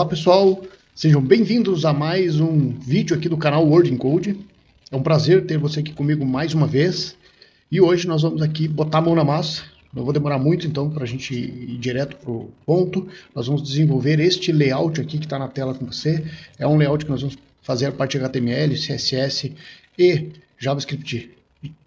Olá pessoal, sejam bem-vindos a mais um vídeo aqui do canal Word in Code. É um prazer ter você aqui comigo mais uma vez. E hoje nós vamos aqui botar a mão na massa. Não vou demorar muito então para a gente ir direto para o ponto. Nós vamos desenvolver este layout aqui que está na tela com você. É um layout que nós vamos fazer a parte HTML, CSS e JavaScript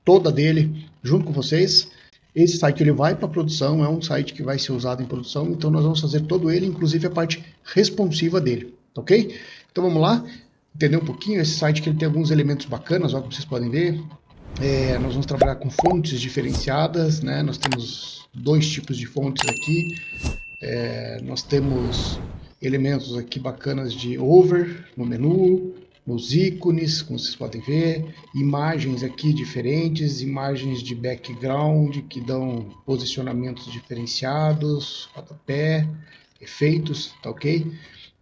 toda dele junto com vocês. Esse site ele vai para produção, é um site que vai ser usado em produção, então nós vamos fazer todo ele, inclusive a parte responsiva dele, ok? Então vamos lá, entender um pouquinho. Esse site que ele tem alguns elementos bacanas, ó, como vocês podem ver. Nós vamos trabalhar com fontes diferenciadas, né? Nós temos dois tipos de fontes aqui. Nós temos elementos aqui bacanas de over no menu, nos ícones, como vocês podem ver, imagens aqui diferentes, imagens de background que dão posicionamentos diferenciados, rodapé, efeitos, tá ok?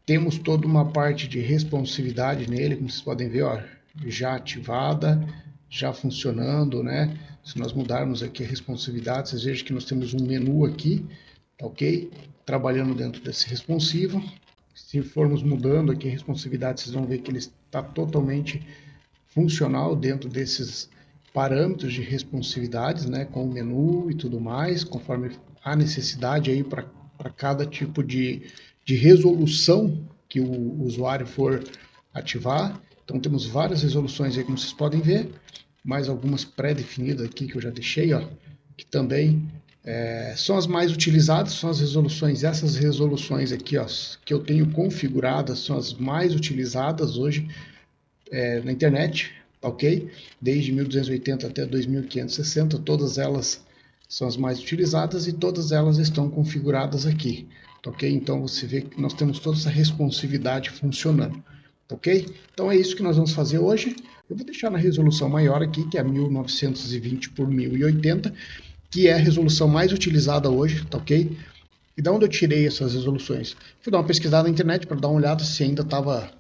Temos toda uma parte de responsividade nele, como vocês podem ver, ó, já ativada, já funcionando, né? Se nós mudarmos aqui a responsividade, vocês vejam que nós temos um menu aqui, tá ok? Trabalhando dentro desse responsivo. Se formos mudando aqui a responsividade, vocês vão ver que ele está totalmente funcional dentro desses parâmetros de responsividades, né, com o menu e tudo mais, conforme a necessidade aí para cada tipo de resolução que o usuário for ativar. Então temos várias resoluções aí, como vocês podem ver, mais algumas pré-definidas aqui que eu já deixei, ó, que também são as mais utilizadas, são as resoluções. Essas resoluções aqui, ó, que eu tenho configuradas, são as mais utilizadas hoje na internet, ok? Desde 1280 até 2560, todas elas são as mais utilizadas e todas elas estão configuradas aqui, ok? Então você vê que nós temos toda essa responsividade funcionando, ok? Então é isso que nós vamos fazer hoje. Eu vou deixar na resolução maior aqui, que é 1920 por 1080, que é a resolução mais utilizada hoje, tá ok? E da onde eu tirei essas resoluções? Fui dar uma pesquisada na internet para dar uma olhada se ainda estava...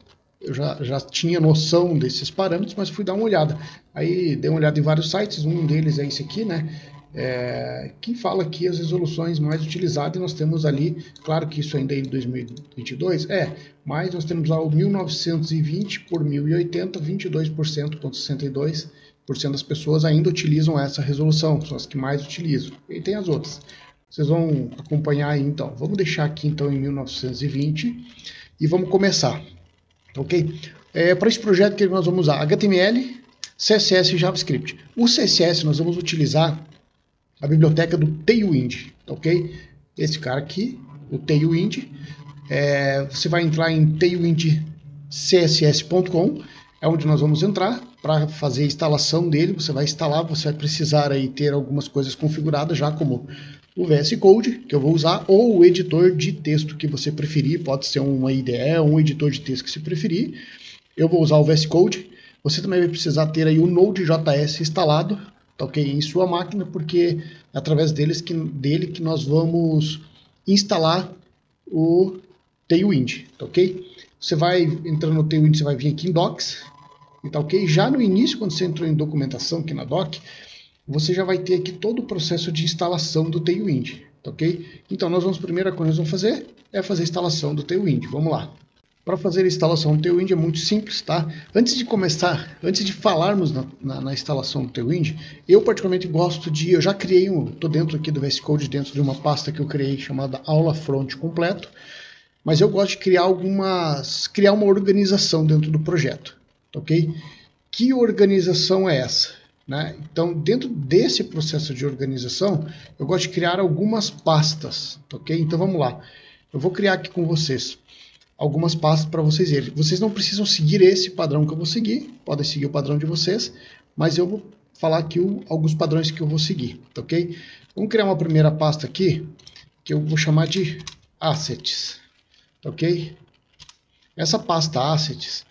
Eu já tinha noção desses parâmetros, mas fui dar uma olhada. Aí dei uma olhada em vários sites, um deles é esse aqui, né? Que fala aqui as resoluções mais utilizadas, e nós temos ali, claro que isso ainda é em 2022, mas nós temos lá o 1920 por 1080, 22,62% das pessoas ainda utilizam essa resolução, são as que mais utilizam. E tem as outras. Vocês vão acompanhar aí então. Vamos deixar aqui então em 1920 e vamos começar. Ok? Para esse projeto que nós vamos usar HTML, CSS e JavaScript. O CSS nós vamos utilizar a biblioteca do Tailwind, ok? Esse cara aqui, o Tailwind. Você vai entrar em tailwindcss.com, é onde nós vamos entrar para fazer a instalação dele. Você vai instalar, você vai precisar aí ter algumas coisas configuradas já, como o VS Code, que eu vou usar, ou o editor de texto que você preferir, pode ser uma IDE ou um editor de texto que você preferir. Eu vou usar o VS Code. Você também vai precisar ter aí o Node.js instalado, tá ok, em sua máquina, porque é através dele que nós vamos instalar o Tailwind, tá ok? Você vai entrando no Tailwind, você vai vir aqui em Docs, tá ok? Já no início, quando você entrou em documentação aqui na Doc, você já vai ter aqui todo o processo de instalação do Tailwind, tá ok? Então, primeira coisa que nós vamos fazer é fazer a instalação do Tailwind. Vamos lá. Para fazer a instalação do Tailwind é muito simples, tá? Antes de começar, antes de falarmos na instalação do Tailwind, eu particularmente gosto de... Eu já criei tô dentro aqui do VS Code, dentro de uma pasta que eu criei chamada Aula Front Completo, mas eu gosto de criar uma organização dentro do projeto, tá ok? Que organização é essa? Né? Então, dentro desse processo de organização, eu gosto de criar algumas pastas, ok? Então, vamos lá. Eu vou criar aqui com vocês algumas pastas para vocês verem. Vocês não precisam seguir esse padrão que eu vou seguir, podem seguir o padrão de vocês, mas eu vou falar aqui alguns padrões que eu vou seguir, ok? Vamos criar uma primeira pasta aqui, que eu vou chamar de Assets, ok? Essa pasta Assets,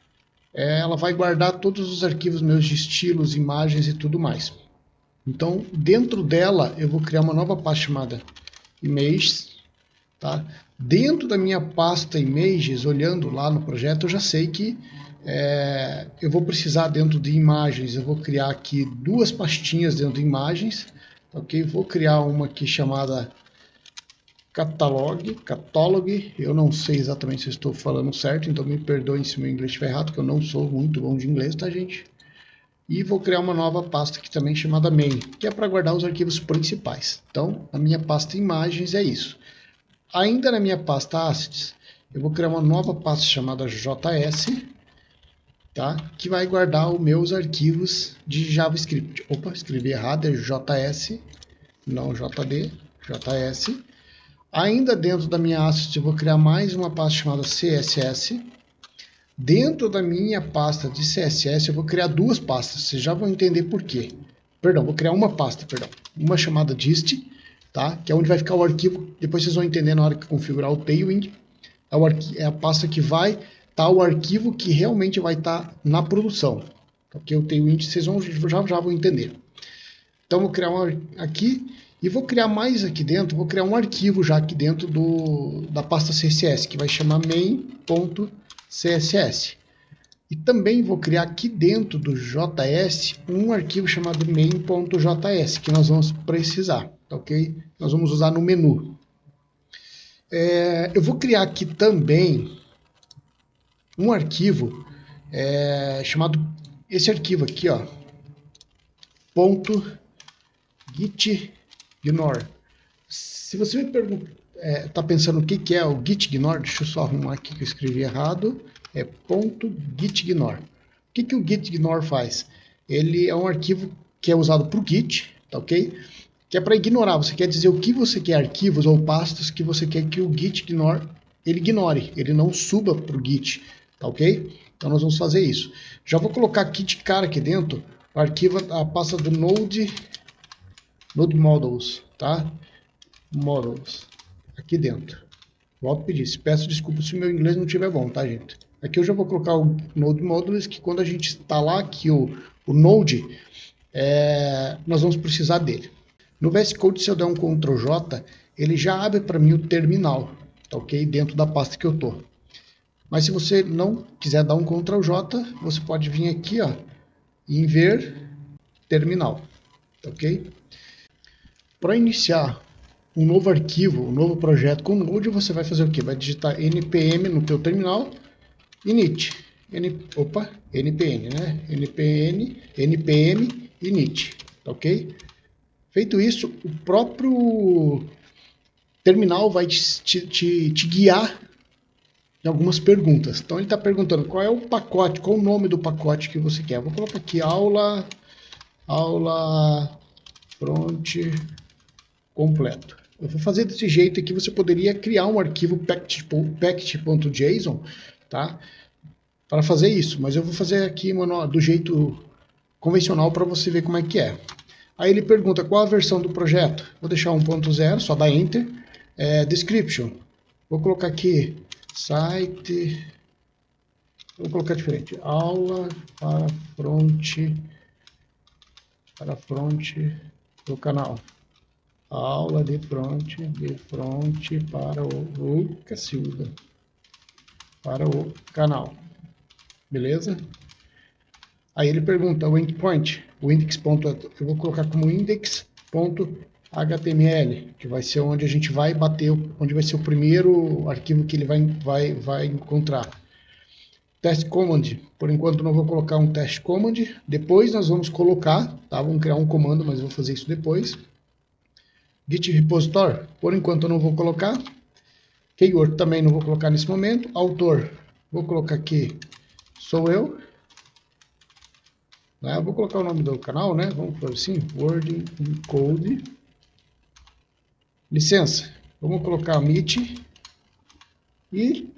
ela vai guardar todos os arquivos meus de estilos, imagens e tudo mais. Então, dentro dela, eu vou criar uma nova pasta chamada Images, tá? Dentro da minha pasta Images, olhando lá no projeto, eu já sei que eu vou precisar, dentro de imagens, eu vou criar aqui duas pastinhas dentro de imagens, ok? Vou criar uma aqui chamada Catalog, eu não sei exatamente se eu estou falando certo, então me perdoem se meu inglês estiver errado, que eu não sou muito bom de inglês, tá, gente? E vou criar uma nova pasta aqui também chamada main, que é para guardar os arquivos principais. Então, a minha pasta imagens é isso. Ainda na minha pasta assets, eu vou criar uma nova pasta chamada JS, tá? Que vai guardar os meus arquivos de JavaScript. Opa, escrevi errado, é JS, não JD, JS. Ainda dentro da minha asset, eu vou criar mais uma pasta chamada CSS. Dentro da minha pasta de CSS, eu vou criar duas pastas. Vocês já vão entender por quê. Perdão, vou criar uma pasta, uma chamada dist, tá? Que é onde vai ficar o arquivo. Depois vocês vão entender na hora que configurar o Tailwind. É a pasta que vai estar o arquivo que realmente vai estar na produção. Porque o Tailwind vocês já vão entender. Então vou criar aqui e vou criar mais aqui dentro. Vou criar um arquivo já aqui dentro da pasta CSS que vai chamar main.css. E também vou criar aqui dentro do JS um arquivo chamado main.js que nós vamos precisar, tá ok? Nós vamos usar no menu. Eu vou criar aqui também um arquivo chamado, esse arquivo aqui, ó, .gitignore. Se você me perguntar, tá pensando o que é o gitignore, deixa eu só arrumar aqui que eu escrevi errado, é .gitignore. O que o gitignore faz? Ele é um arquivo que é usado para o Git, tá ok? Que é para ignorar, você quer dizer o que você quer, arquivos ou pastas que você quer que o gitignore ele ignore, ele não suba para o Git, tá ok? Então nós vamos fazer isso. Já vou colocar aqui de cara aqui dentro o arquivo, a pasta do Node Models, tá? Models, aqui dentro. Volto a pedir, peço desculpa se o meu inglês não estiver bom, tá, gente? Aqui eu já vou colocar o Node Modules, que quando a gente instalar aqui o Node, nós vamos precisar dele. No VS Code, se eu der um Ctrl J, ele já abre para mim o terminal, tá ok? Dentro da pasta que eu tô. Mas se você não quiser dar um Ctrl J, você pode vir aqui, ó, em ver terminal, tá ok? Para iniciar um novo arquivo, um novo projeto com Node, você vai fazer o quê? Vai digitar npm no teu terminal, init, npm, né? npm init, tá ok? Feito isso, o próprio terminal vai te guiar em algumas perguntas. Então ele está perguntando qual é o pacote, qual o nome do pacote que você quer. Vou colocar aqui aula front completo. Eu vou fazer desse jeito aqui, você poderia criar um arquivo package.json, tá? Para fazer isso, mas eu vou fazer aqui, mano, do jeito convencional para você ver como é que é. Aí ele pergunta qual a versão do projeto. Vou deixar 1.0, só dá Enter. Description. Vou colocar aqui site. Vou colocar diferente. Aula para front do canal. Aula de front para o Cacilda. Para o canal. Beleza? Aí ele pergunta o endpoint, o index. Eu vou colocar como index.html, que vai ser onde a gente vai bater, onde vai ser o primeiro arquivo que ele vai encontrar. Test command, por enquanto não vou colocar um test command, depois nós vamos colocar, tá? Vamos criar um comando, mas eu vou fazer isso depois. Git repository, por enquanto eu não vou colocar. Keyword também não vou colocar nesse momento. Autor, vou colocar aqui, sou eu. Eu vou colocar o nome do canal, né? Vamos por assim, Word Code. Licença, vamos colocar Meet. E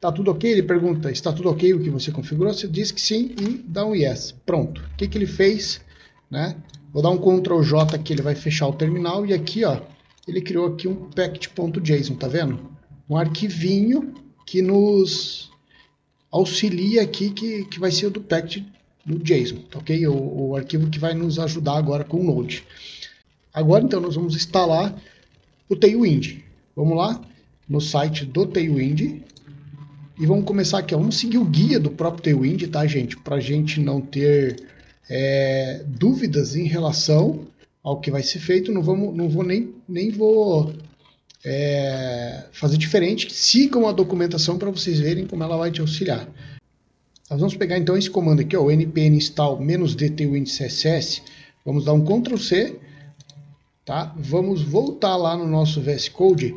tá tudo ok? Ele pergunta, está tudo ok o que você configurou? Você diz que sim e dá um yes. Pronto. O que ele fez? Né? Vou dar um Ctrl J aqui, ele vai fechar o terminal. E aqui, ó, ele criou aqui um package.json, tá vendo? Um arquivinho que nos auxilia aqui, que vai ser o do package do JSON, tá ok? O arquivo que vai nos ajudar agora com o Node. Agora, então, nós vamos instalar o Tailwind. Vamos lá, no site do Tailwind. E vamos começar aqui, ó. Vamos seguir o guia do próprio Tailwind, tá, gente? Para a gente não ter dúvidas em relação ao que vai ser feito. Nem vou fazer diferente. Sigam a documentação para vocês verem como ela vai te auxiliar. Nós vamos pegar então esse comando aqui, ó, o npm install -d tailwind css. Vamos dar um Ctrl C, tá? Vamos voltar lá no nosso VS Code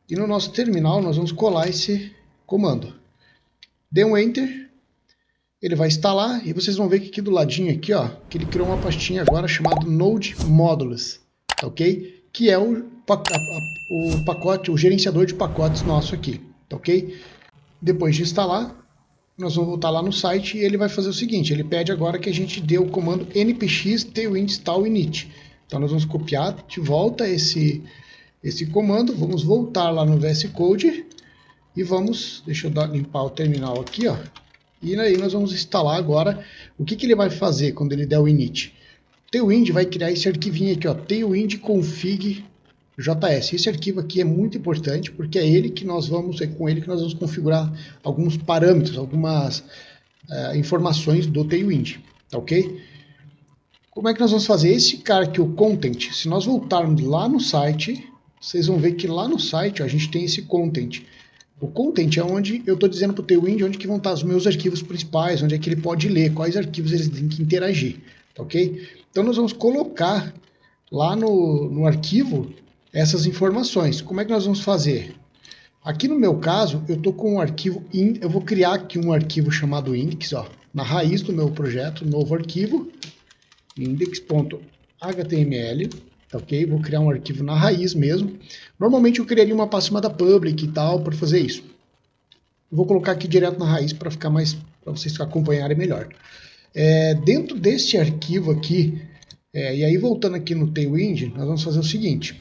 e no nosso terminal nós vamos colar esse comando. Dê um Enter, ele vai instalar e vocês vão ver que aqui do ladinho aqui, ó, que ele criou uma pastinha agora chamada Node Modules, tá ok? Que é o pacote, o gerenciador de pacotes nosso aqui, tá ok? Depois de instalar, nós vamos voltar lá no site e ele vai fazer o seguinte, ele pede agora que a gente dê o comando npx tailwind install init. Então nós vamos copiar de volta esse comando, vamos voltar lá no VS Code e vamos, deixa eu limpar o terminal aqui, ó. E aí nós vamos instalar agora. O que ele vai fazer quando ele der o init? O Tailwind vai criar esse arquivinho aqui, ó, tailwind config JS. Esse arquivo aqui é muito importante porque é com ele que nós vamos configurar alguns parâmetros, algumas informações do Tailwind, tá ok? Como é que nós vamos fazer? Esse cara aqui, o content, se nós voltarmos lá no site, vocês vão ver que lá no site, ó, a gente tem esse content. O content é onde eu estou dizendo para o Tailwind onde que vão estar os meus arquivos principais, onde é que ele pode ler, quais arquivos eles têm que interagir, tá ok? Então nós vamos colocar lá no arquivo essas informações. Como é que nós vamos fazer? Aqui no meu caso, eu estou com um arquivo, eu vou criar aqui um arquivo chamado index, ó, na raiz do meu projeto, novo arquivo, index.html, tá ok? Vou criar um arquivo na raiz mesmo. Normalmente eu criaria uma pasta chamada public e tal para fazer isso. Vou colocar aqui direto na raiz para ficar mais, para vocês acompanharem melhor. Dentro desse arquivo aqui, e aí voltando aqui no Tailwind, nós vamos fazer o seguinte.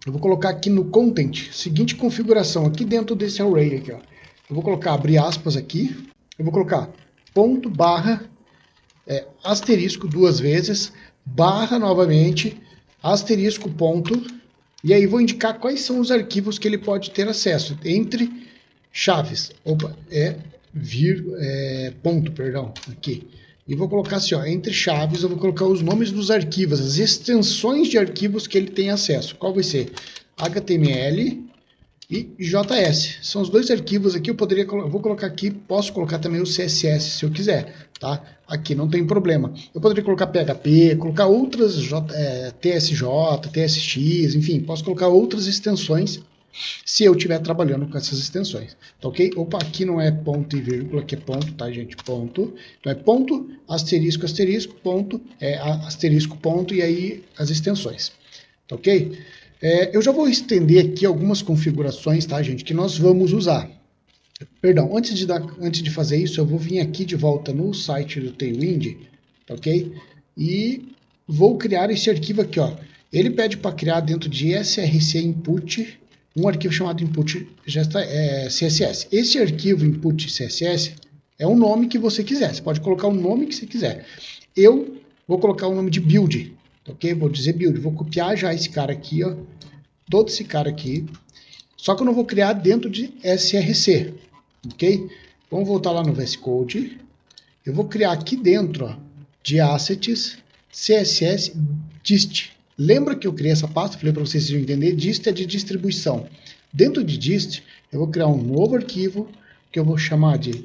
Eu vou colocar aqui no content, seguinte configuração, aqui dentro desse array aqui, ó. Eu vou colocar, abrir aspas aqui, eu vou colocar ponto, barra, asterisco duas vezes, barra novamente, asterisco, ponto, e aí vou indicar quais são os arquivos que ele pode ter acesso, entre chaves, ponto, perdão, aqui. E vou colocar assim, ó, entre chaves, eu vou colocar os nomes dos arquivos, as extensões de arquivos que ele tem acesso. Qual vai ser? HTML e JS. São os dois arquivos aqui, eu vou colocar aqui, posso colocar também o CSS se eu quiser, tá? Aqui não tem problema. Eu poderia colocar PHP, colocar outras TSJ, TSX, enfim, posso colocar outras extensões se eu estiver trabalhando com essas extensões, tá ok? Opa, aqui não é ponto e vírgula, aqui é ponto, tá, gente? Ponto. Então é ponto, asterisco, asterisco, ponto, asterisco, ponto, e aí as extensões, tá ok? Eu já vou estender aqui algumas configurações, tá, gente, que nós vamos usar. Perdão, antes de fazer isso, eu vou vir aqui de volta no site do Tailwind, tá ok? E vou criar esse arquivo aqui, ó. Ele pede para criar dentro de src input um arquivo chamado input CSS. Esse arquivo input CSS é o nome que você quiser. Você pode colocar o nome que você quiser. Eu vou colocar o nome de build, ok? Vou dizer build. Vou copiar já esse cara aqui, ó. Todo esse cara aqui. Só que eu não vou criar dentro de src, ok? Vamos voltar lá no VS Code. Eu vou criar aqui dentro, ó, de assets CSS dist. Lembra que eu criei essa pasta? Falei para vocês entenderem. Dist é de distribuição. Dentro de dist, eu vou criar um novo arquivo que eu vou chamar de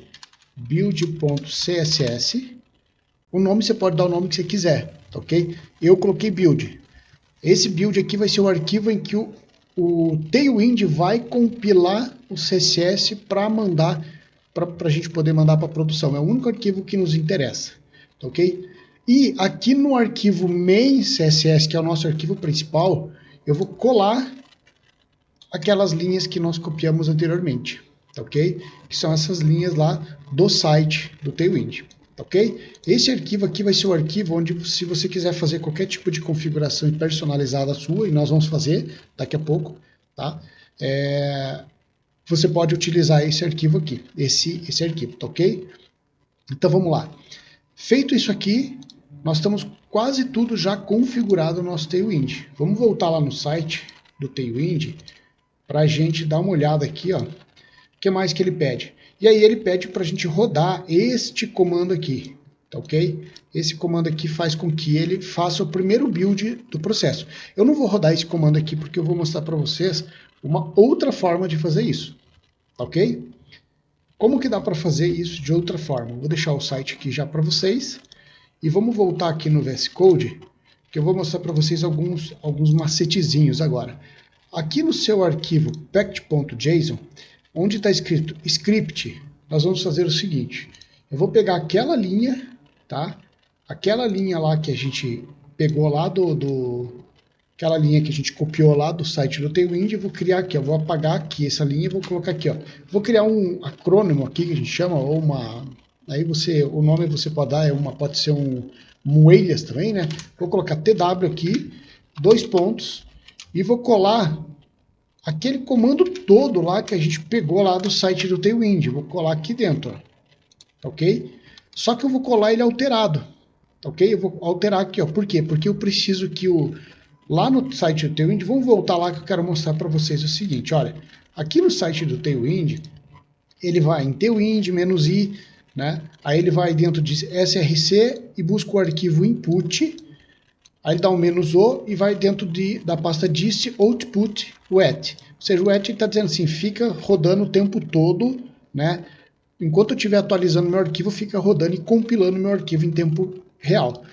build.css. O nome você pode dar o nome que você quiser, tá ok? Eu coloquei build. Esse build aqui vai ser o arquivo em que o Tailwind vai compilar o CSS para mandar, para a gente poder mandar para produção. É o único arquivo que nos interessa, tá ok? E aqui no arquivo main CSS, que é o nosso arquivo principal, eu vou colar aquelas linhas que nós copiamos anteriormente, tá ok? Que são essas linhas lá do site do Tailwind, tá ok? Esse arquivo aqui vai ser o arquivo onde, se você quiser fazer qualquer tipo de configuração personalizada sua, e nós vamos fazer daqui a pouco, tá? Você pode utilizar esse arquivo aqui, esse arquivo, tá ok? Então vamos lá. Feito isso aqui, nós estamos quase tudo já configurado no nosso Tailwind. Vamos voltar lá no site do Tailwind para a gente dar uma olhada aqui, ó. O que mais que ele pede? E aí ele pede para a gente rodar este comando aqui, tá ok? Esse comando aqui faz com que ele faça o primeiro build do processo. Eu não vou rodar esse comando aqui porque eu vou mostrar para vocês uma outra forma de fazer isso, tá ok? Como que dá para fazer isso de outra forma? Vou deixar o site aqui já para vocês e vamos voltar aqui no VS Code, que eu vou mostrar para vocês alguns macetezinhos agora. Aqui no seu arquivo packed.json, onde está escrito script, nós vamos fazer o seguinte. Eu vou pegar aquela linha, tá? Aquela linha lá que a gente pegou lá aquela linha que a gente copiou lá do site do Tailwind, eu vou criar aqui, eu vou apagar aqui essa linha e vou colocar aqui, ó. Vou criar um acrônimo aqui que a gente chama, ou uma... Aí o nome você pode dar, pode ser um alias também, né? Vou colocar TW aqui, 2 pontos, e vou colar aquele comando todo lá que a gente pegou lá do site do Tailwind. Vou colar aqui dentro, ó. Tá ok? Só que eu vou colar ele alterado, tá ok? Eu vou alterar aqui, ó. Por quê? Porque eu preciso que lá no site do Tailwind, vamos voltar lá que eu quero mostrar para vocês o seguinte, olha. Aqui no site do Tailwind, ele vai em Tailwind, "-i", né? Aí ele vai dentro de src e busca o arquivo input, aí ele dá um "-o" e vai dentro da pasta dist output wet. Ou seja, o wet está dizendo assim, fica rodando o tempo todo, né? Enquanto eu estiver atualizando meu arquivo, fica rodando e compilando meu arquivo em tempo real.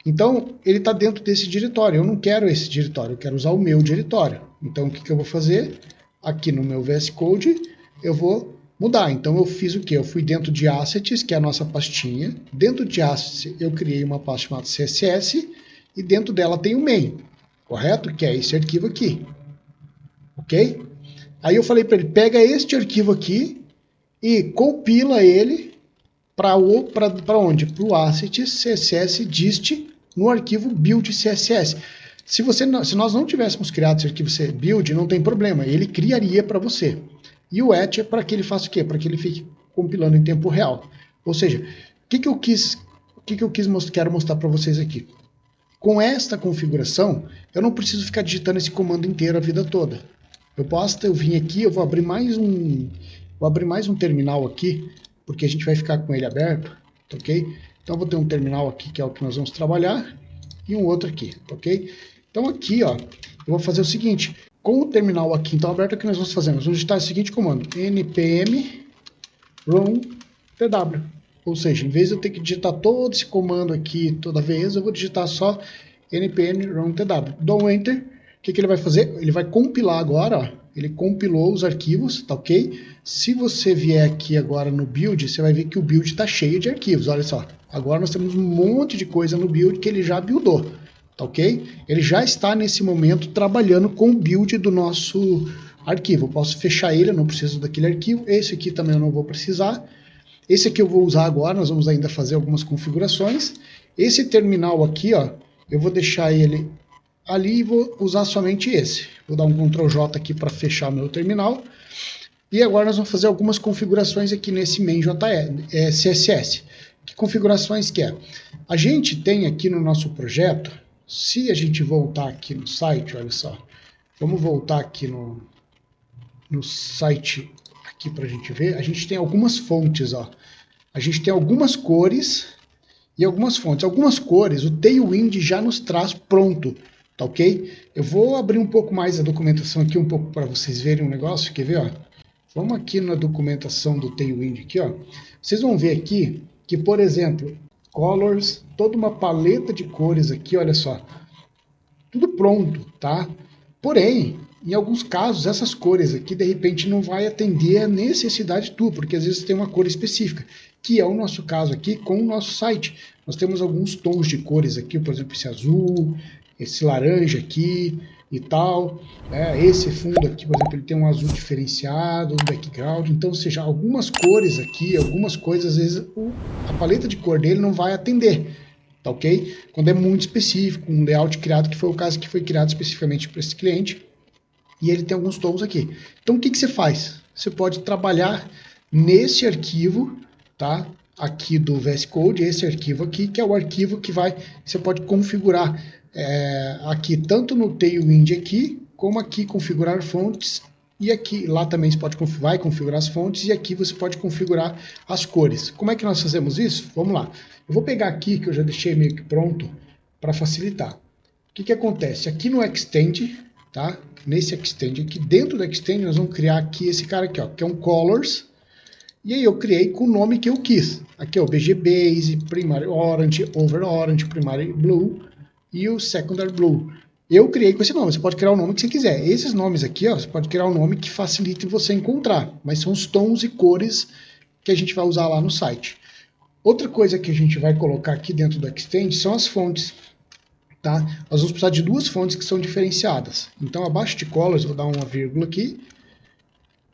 Então, ele está dentro desse diretório. Eu não quero esse diretório, eu quero usar o meu diretório. Então, o que eu vou fazer? Aqui no meu VS Code, eu vou mudar. Então, eu fiz o quê? Eu fui dentro de Assets, que é a nossa pastinha. Dentro de Assets, eu criei uma pasta chamada CSS, e dentro dela tem o main, correto? Que é esse arquivo aqui. Ok? Aí eu falei para ele, pega este arquivo aqui e compila ele para onde? Para o Assets CSS dist no arquivo build CSS. Se nós não tivéssemos criado esse arquivo build, não tem problema, ele criaria para você. E o et é para que ele faça o quê? Para que ele fique compilando em tempo real. Ou seja, quero mostrar para vocês aqui. Com esta configuração, eu não preciso ficar digitando esse comando inteiro a vida toda. Eu vim aqui, eu vou abrir mais um terminal aqui, porque a gente vai ficar com ele aberto, ok? Então eu vou ter um terminal aqui, que é o que nós vamos trabalhar, e um outro aqui, ok? Então aqui, ó, eu vou fazer o seguinte, com o terminal aqui então aberto, o que nós vamos fazer? Nós vamos digitar o seguinte comando, npm run tw. Ou seja, em vez de eu ter que digitar todo esse comando aqui toda vez, eu vou digitar só npm run tw. Dou um enter. O que ele vai fazer? Ele vai compilar agora, ó. Ele compilou os arquivos, tá ok? Se você vier aqui agora no build, você vai ver que o build está cheio de arquivos, olha só. Agora nós temos um monte de coisa no build que ele já buildou, tá ok? Ele já está nesse momento trabalhando com o build do nosso arquivo. Eu posso fechar ele, eu não preciso daquele arquivo. Esse aqui também eu não vou precisar. Esse aqui eu vou usar agora, nós vamos ainda fazer algumas configurações. Esse terminal aqui, ó, eu vou deixar ele ali e vou usar somente esse. Vou dar um Ctrl J aqui para fechar o meu terminal. E agora nós vamos fazer algumas configurações aqui nesse main.css. Que configurações que é? A gente tem aqui no nosso projeto, se a gente voltar aqui no site, olha só. Vamos voltar aqui no site aqui para a gente ver. A gente tem algumas fontes, ó. A gente tem algumas cores e algumas fontes. Algumas cores o Tailwind já nos traz pronto. Tá ok? Eu vou abrir um pouco mais a documentação aqui, um pouco para vocês verem um negócio, quer ver, ó? Vamos aqui na documentação do Tailwind aqui, ó. Vocês vão ver aqui que, por exemplo, colors, toda uma paleta de cores aqui, olha só. Tudo pronto, tá? Porém, em alguns casos, essas cores aqui, de repente, não vai atender a necessidade tua, porque às vezes tem uma cor específica, que é o nosso caso aqui com o nosso site. Nós temos alguns tons de cores aqui, por exemplo, esse azul, esse laranja aqui e tal, né? Esse fundo aqui, por exemplo, ele tem um azul diferenciado, um background, então, ou seja, algumas cores aqui, algumas coisas, às vezes a paleta de cor dele não vai atender, tá ok? Quando é muito específico, um layout criado, que foi o caso que foi criado especificamente para esse cliente, e ele tem alguns tons aqui. Então, o que você faz? Você pode trabalhar nesse arquivo, tá? Aqui do VS Code, esse arquivo aqui, que é o arquivo que você pode configurar aqui, tanto no Tailwind aqui, como aqui configurar fontes E aqui, lá também você vai configurar as fontes e aqui você pode configurar as cores. Como é que nós fazemos isso? Vamos lá. Eu vou pegar aqui, que eu já deixei meio que pronto, para facilitar. O que acontece? Aqui no Extend, tá? Nesse Extend aqui, dentro do Extend, nós vamos criar aqui esse cara aqui, ó, que é um Colors. E aí eu criei com o nome que eu quis. Aqui é o BG Base, Primary Orange, Over Orange, Primary Blue e o Secondary Blue. Eu criei com esse nome, você pode criar o nome que você quiser. Esses nomes aqui, ó, você pode criar um nome que facilite você encontrar, mas são os tons e cores que a gente vai usar lá no site. Outra coisa que a gente vai colocar aqui dentro do Extend são as fontes. Tá? Nós vamos precisar de duas fontes que são diferenciadas. Então, abaixo de Colors, vou dar uma vírgula aqui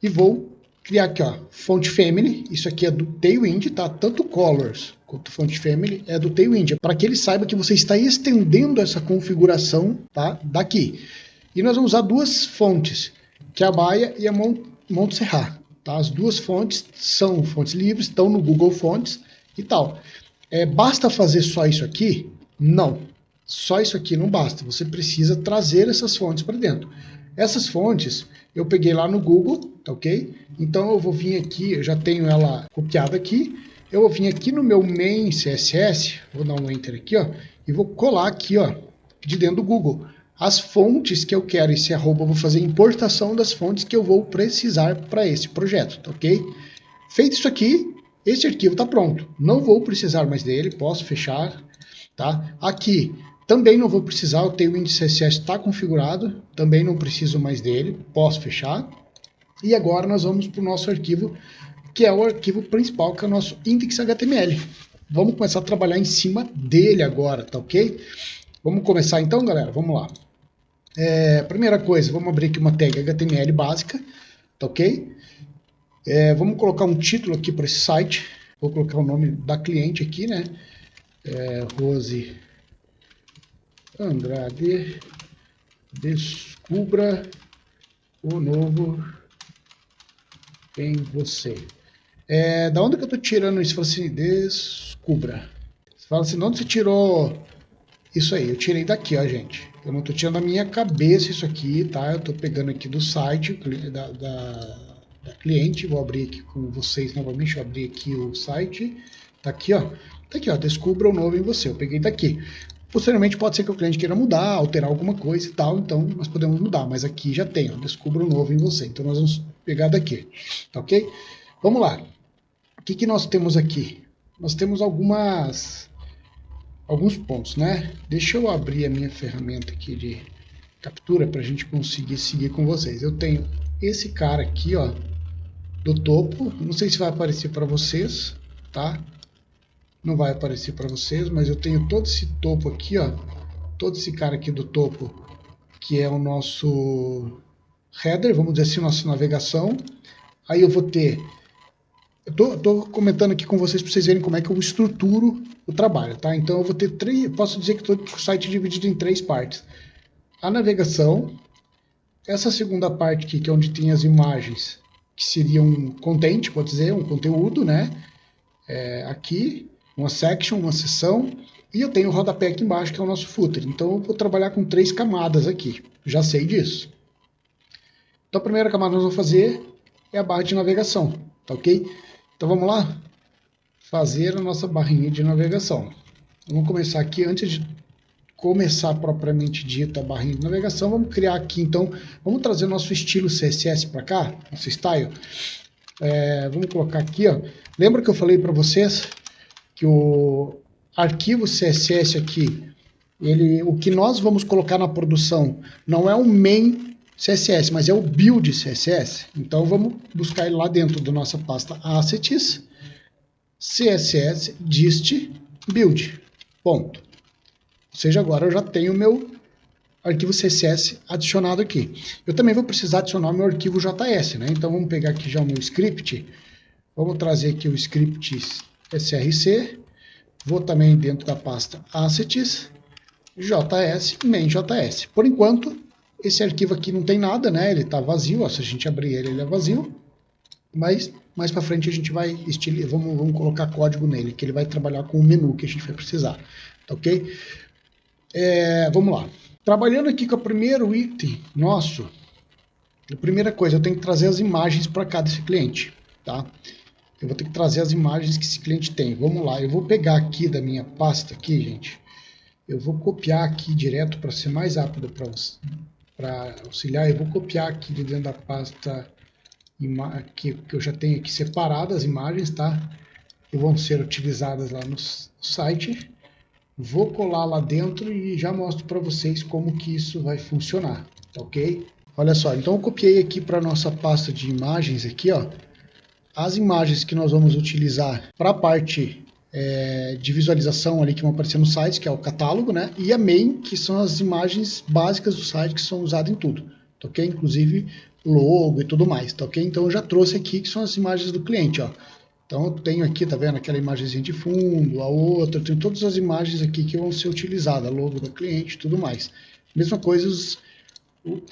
e vou criar aqui, ó, fonte Family. Isso aqui é do Tailwind, tá? Tanto Colors quanto fonte Family é do Tailwind, para que ele saiba que você está estendendo essa configuração, tá? Daqui. E nós vamos usar duas fontes, que é a Baia e a Montserrat. Tá? As duas fontes são fontes livres, estão no Google Fontes e tal. Basta fazer só isso aqui? Não. Só isso aqui não basta. Você precisa trazer essas fontes para dentro. Essas fontes eu peguei lá no Google, tá ok? Então eu vou vir aqui, eu já tenho ela copiada aqui. Eu vou vir aqui no meu main CSS, vou dar um enter aqui, ó, e vou colar aqui, ó, de dentro do Google, as fontes que eu quero. Esse arroba eu vou fazer importação das fontes que eu vou precisar para esse projeto, tá ok? Feito isso aqui, esse arquivo está pronto. Não vou precisar mais dele, posso fechar, tá? Aqui também não vou precisar, o Tailwind CSS está configurado, também não preciso mais dele, posso fechar. E agora nós vamos para o nosso arquivo, que é o arquivo principal, que é o nosso index.html. Vamos começar a trabalhar em cima dele agora, tá ok? Vamos começar então, galera? Vamos lá. Primeira coisa, vamos abrir aqui uma tag HTML básica, tá ok? Vamos colocar um título aqui para esse site. Vou colocar o nome da cliente aqui, né? Rose Andrade, descubra o novo em você. Da onde que eu tô tirando isso? Fala assim, descubra. Você fala assim, de onde você tirou isso aí? Eu tirei daqui, ó, gente. Eu não tô tirando da minha cabeça isso aqui, tá? Eu tô pegando aqui do site da cliente. Vou abrir aqui com vocês novamente. Vou abrir aqui o site. Tá aqui, ó. Tá aqui, ó. Descubra o novo em você. Eu peguei daqui. Posteriormente pode ser que o cliente queira mudar, alterar alguma coisa e tal, então nós podemos mudar, mas aqui já tem, ó, descubra o novo em você. Então nós vamos pegar daqui, tá ok? Vamos lá. O que nós temos aqui? Nós temos alguns pontos, né? Deixa eu abrir a minha ferramenta aqui de captura para a gente conseguir seguir com vocês. Eu tenho esse cara aqui, ó, do topo. Não sei se vai aparecer para vocês, tá? Não vai aparecer para vocês, mas eu tenho todo esse topo aqui, ó, todo esse cara aqui do topo, que é o nosso header, vamos dizer assim, nossa navegação. Aí eu vou ter, eu tô comentando aqui com vocês para vocês verem como é que eu estruturo o trabalho, tá? Então eu vou ter posso dizer que estou com o site dividido em três partes. A navegação, essa segunda parte aqui, que é onde tem as imagens, que seria um content, pode dizer, um conteúdo, né? Aqui, uma section, uma seção, e eu tenho o rodapé aqui embaixo, que é o nosso footer. Então eu vou trabalhar com 3 camadas aqui, já sei disso. Então a primeira camada que nós vamos fazer é a barra de navegação, tá ok? Então vamos lá fazer a nossa barrinha de navegação. Vamos começar aqui, antes de começar propriamente dita a barrinha de navegação, vamos criar aqui então, vamos trazer nosso estilo CSS para cá, nosso style. Vamos colocar aqui, ó. Lembra que eu falei para vocês que o arquivo CSS aqui, o que nós vamos colocar na produção não é o main CSS, mas é o build CSS. Então vamos buscar ele lá dentro da nossa pasta assets, CSS dist build. Ponto. Ou seja, agora eu já tenho o meu arquivo CSS adicionado aqui. Eu também vou precisar adicionar o meu arquivo JS, né? Então vamos pegar aqui já o meu script. Vamos trazer aqui o script src. Vou também dentro da pasta assets, js, main.js. Por enquanto, esse arquivo aqui não tem nada, né? Ele está vazio. Ó, se a gente abrir ele, ele é vazio. Mas mais para frente a gente vai vamos colocar código nele, que ele vai trabalhar com o menu que a gente vai precisar. Tá ok? Vamos lá. Trabalhando aqui com o primeiro item nosso, A primeira coisa, eu tenho que trazer as imagens para cá desse cliente, tá? Eu vou ter que trazer as imagens que esse cliente tem. Vamos lá, eu vou pegar aqui da minha pasta aqui, gente. Eu vou copiar aqui direto para ser mais rápido para auxiliar. Eu vou copiar aqui de dentro da pasta que eu já tenho aqui separadas as imagens, tá? Que vão ser utilizadas lá no site. Vou colar lá dentro e já mostro para vocês como que isso vai funcionar, tá ok? Olha só, então eu copiei aqui para nossa pasta de imagens aqui, ó, as imagens que nós vamos utilizar para a parte de visualização ali que vão aparecer no site, que é o catálogo, né? E a main, que são as imagens básicas do site que são usadas em tudo, tá ok? Inclusive logo e tudo mais, tá ok? Então eu já trouxe aqui que são as imagens do cliente, ó. Então eu tenho aqui, tá vendo, aquela imagenzinha de fundo, a outra, eu tenho todas as imagens aqui que vão ser utilizadas, logo do cliente e tudo mais. Mesma coisa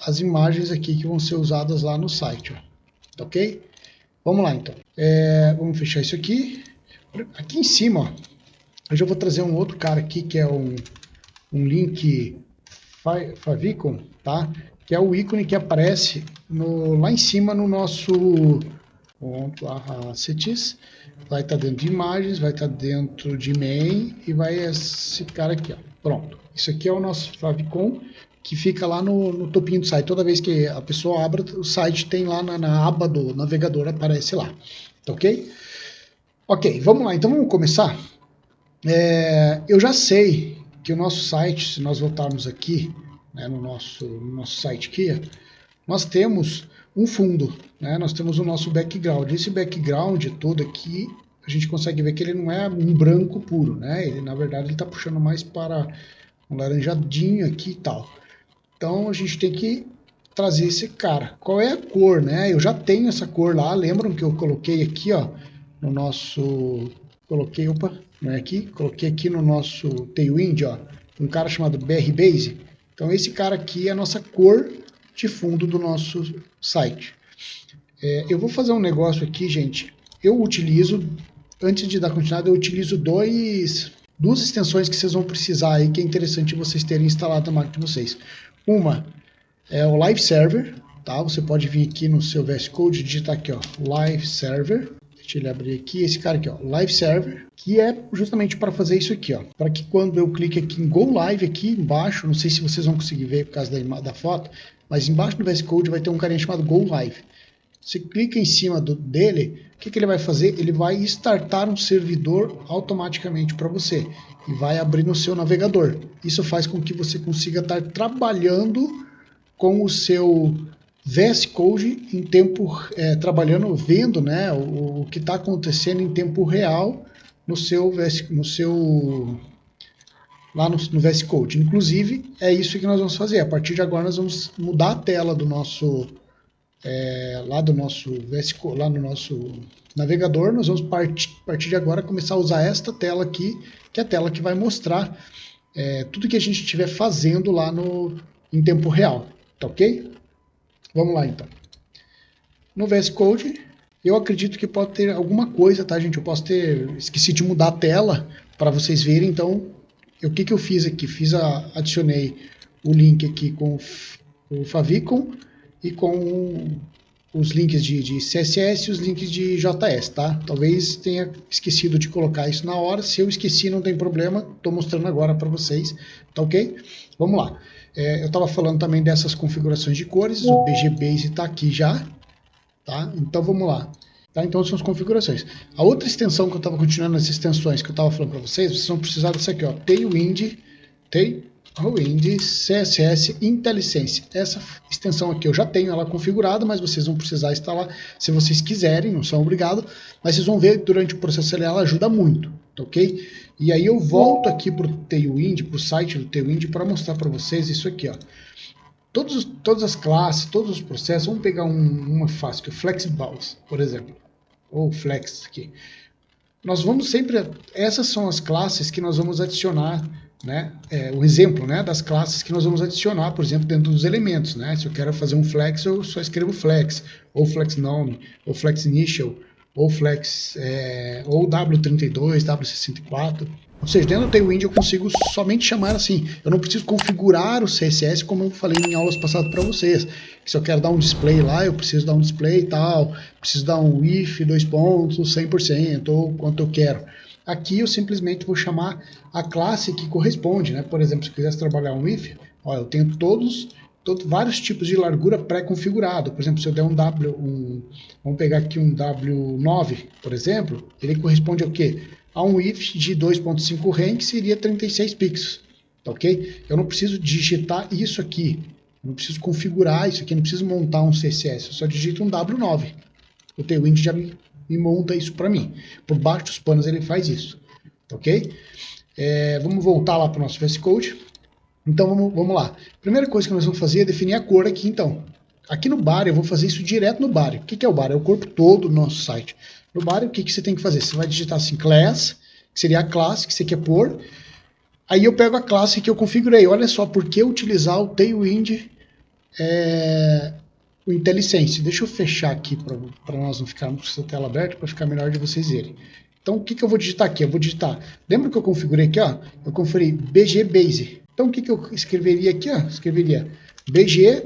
as imagens aqui que vão ser usadas lá no site, ó. Tá ok? Vamos lá então. Vamos fechar isso aqui. Aqui em cima, ó, eu já vou trazer um outro cara aqui que é um link favicon, tá? Que é o ícone que aparece lá em cima no nosso ponto assets, vai estar dentro de imagens, vai estar dentro de main e vai esse cara aqui, ó. Pronto. Isso aqui é o nosso favicon que fica lá no topinho do site. Toda vez que a pessoa abre o site, tem lá na aba do navegador, aparece lá. Tá ok? Ok, vamos lá. Então vamos começar. Eu já sei que o nosso site, se nós voltarmos aqui, né, no nosso site aqui, nós temos um fundo, né? Nós temos o nosso background. Esse background todo aqui, a gente consegue ver que ele não é um branco puro, né? Ele, na verdade, está puxando mais para um laranjadinho aqui e tal. Então, a gente tem que trazer esse cara. Qual é a cor, né? Eu já tenho essa cor lá. Lembram que eu coloquei aqui, ó, no nosso... Coloquei, opa, não é aqui? Coloquei aqui no nosso Tailwind, ó, um cara chamado BR Base. Então, esse cara aqui é a nossa cor de fundo do nosso site. Eu vou fazer um negócio aqui, gente. Eu utilizo, antes de dar continuidade, eu utilizo duas extensões que vocês vão precisar aí, que é interessante vocês terem instalado na máquina de vocês. Uma é o Live Server, tá? Você pode vir aqui no seu VS Code e digitar aqui, ó, Live Server. Deixa ele abrir aqui, esse cara aqui, ó, Live Server, que é justamente para fazer isso aqui, ó, para que quando eu clique aqui em Go Live aqui embaixo, não sei se vocês vão conseguir ver por causa da foto, mas embaixo do VS Code vai ter um carinha chamado Go Live. Você clica em cima dele, o que ele vai fazer? Ele vai startar um servidor automaticamente para você e vai abrir no seu navegador. Isso faz com que você consiga estar trabalhando com o seu VS Code em tempo, trabalhando, vendo, né, o que está acontecendo em tempo real lá no VS Code. Inclusive, é isso que nós vamos fazer. A partir de agora, nós vamos mudar a tela do nosso lá no nosso navegador. Nós vamos partir de agora começar a usar esta tela aqui, que é a tela que vai mostrar tudo que a gente estiver fazendo lá em tempo real. Tá ok? Vamos lá então. No VS Code, eu acredito que pode ter alguma coisa, tá, gente? Eu posso ter esquecido de mudar a tela para vocês verem. Então, o que eu fiz aqui? Adicionei o link aqui com o favicon e com os links de CSS e os links de JS, tá? Talvez tenha esquecido de colocar isso na hora. Se eu esqueci, não tem problema. Estou mostrando agora para vocês, tá ok? Vamos lá. Eu estava falando também dessas configurações de cores. O BG Base está aqui já, tá? Então vamos lá. Tá? Então são as configurações. A outra extensão que eu estava continuando, as extensões que eu estava falando para vocês vão precisar disso aqui, ó, Tailwind CSS IntelliSense. Essa extensão aqui eu já tenho ela configurada, mas vocês vão precisar instalar se vocês quiserem, não são obrigados, mas vocês vão ver durante o processo ela ajuda muito, tá ok? E aí eu volto aqui para o Tailwind, para o site do Tailwind, para mostrar para vocês isso aqui, ó. Todas as classes, todos os processos, vamos pegar uma fácil, que é o Flexibles, por exemplo, ou Flex aqui. Nós vamos sempre, essas são as classes que nós vamos adicionar, né? O exemplo, né, das classes que nós vamos adicionar, por exemplo, dentro dos elementos, né? Se eu quero fazer um flex, eu só escrevo flex, ou flex nome, ou flex initial, ou flex, ou W32, W64. Ou seja, dentro do Tailwind eu consigo somente chamar assim. Eu não preciso configurar o CSS como eu falei em aulas passadas para vocês. Se eu quero dar um display lá, eu preciso dar um display e tal. Preciso dar um if, 2 pontos, 100%, ou quanto eu quero. Aqui eu simplesmente vou chamar a classe que corresponde, né? Por exemplo, se eu quisesse trabalhar um if, ó, eu tenho vários tipos de largura pré-configurado. Por exemplo, se eu der vamos pegar aqui um W9, por exemplo, ele corresponde ao quê? A um if de 2.5 rem, que seria 36 pixels, tá ok? Eu não preciso digitar isso aqui, eu não preciso configurar isso aqui, não preciso montar um CSS, eu só digito um W9. O Tailwind já me monta isso para mim. Por baixo dos panos ele faz isso, tá ok? Vamos voltar lá para o nosso VS Code. Então vamos lá. Primeira coisa que nós vamos fazer é definir a cor aqui, então. Aqui no body eu vou fazer isso direto no body. O que é o body? É o corpo todo do nosso site. No body, o que você tem que fazer? Você vai digitar assim, class, que seria a classe que você quer pôr. Aí eu pego a classe que eu configurei. Olha só, por que utilizar o Tailwind, o IntelliSense. Deixa eu fechar aqui para nós não ficarmos com essa tela aberta, para ficar melhor de vocês verem. Então, o que eu vou digitar aqui? Eu vou digitar, lembra que eu configurei aqui, ó? Eu configurei BG Base. Então, o que eu escreveria aqui, ó? Escreveria BG,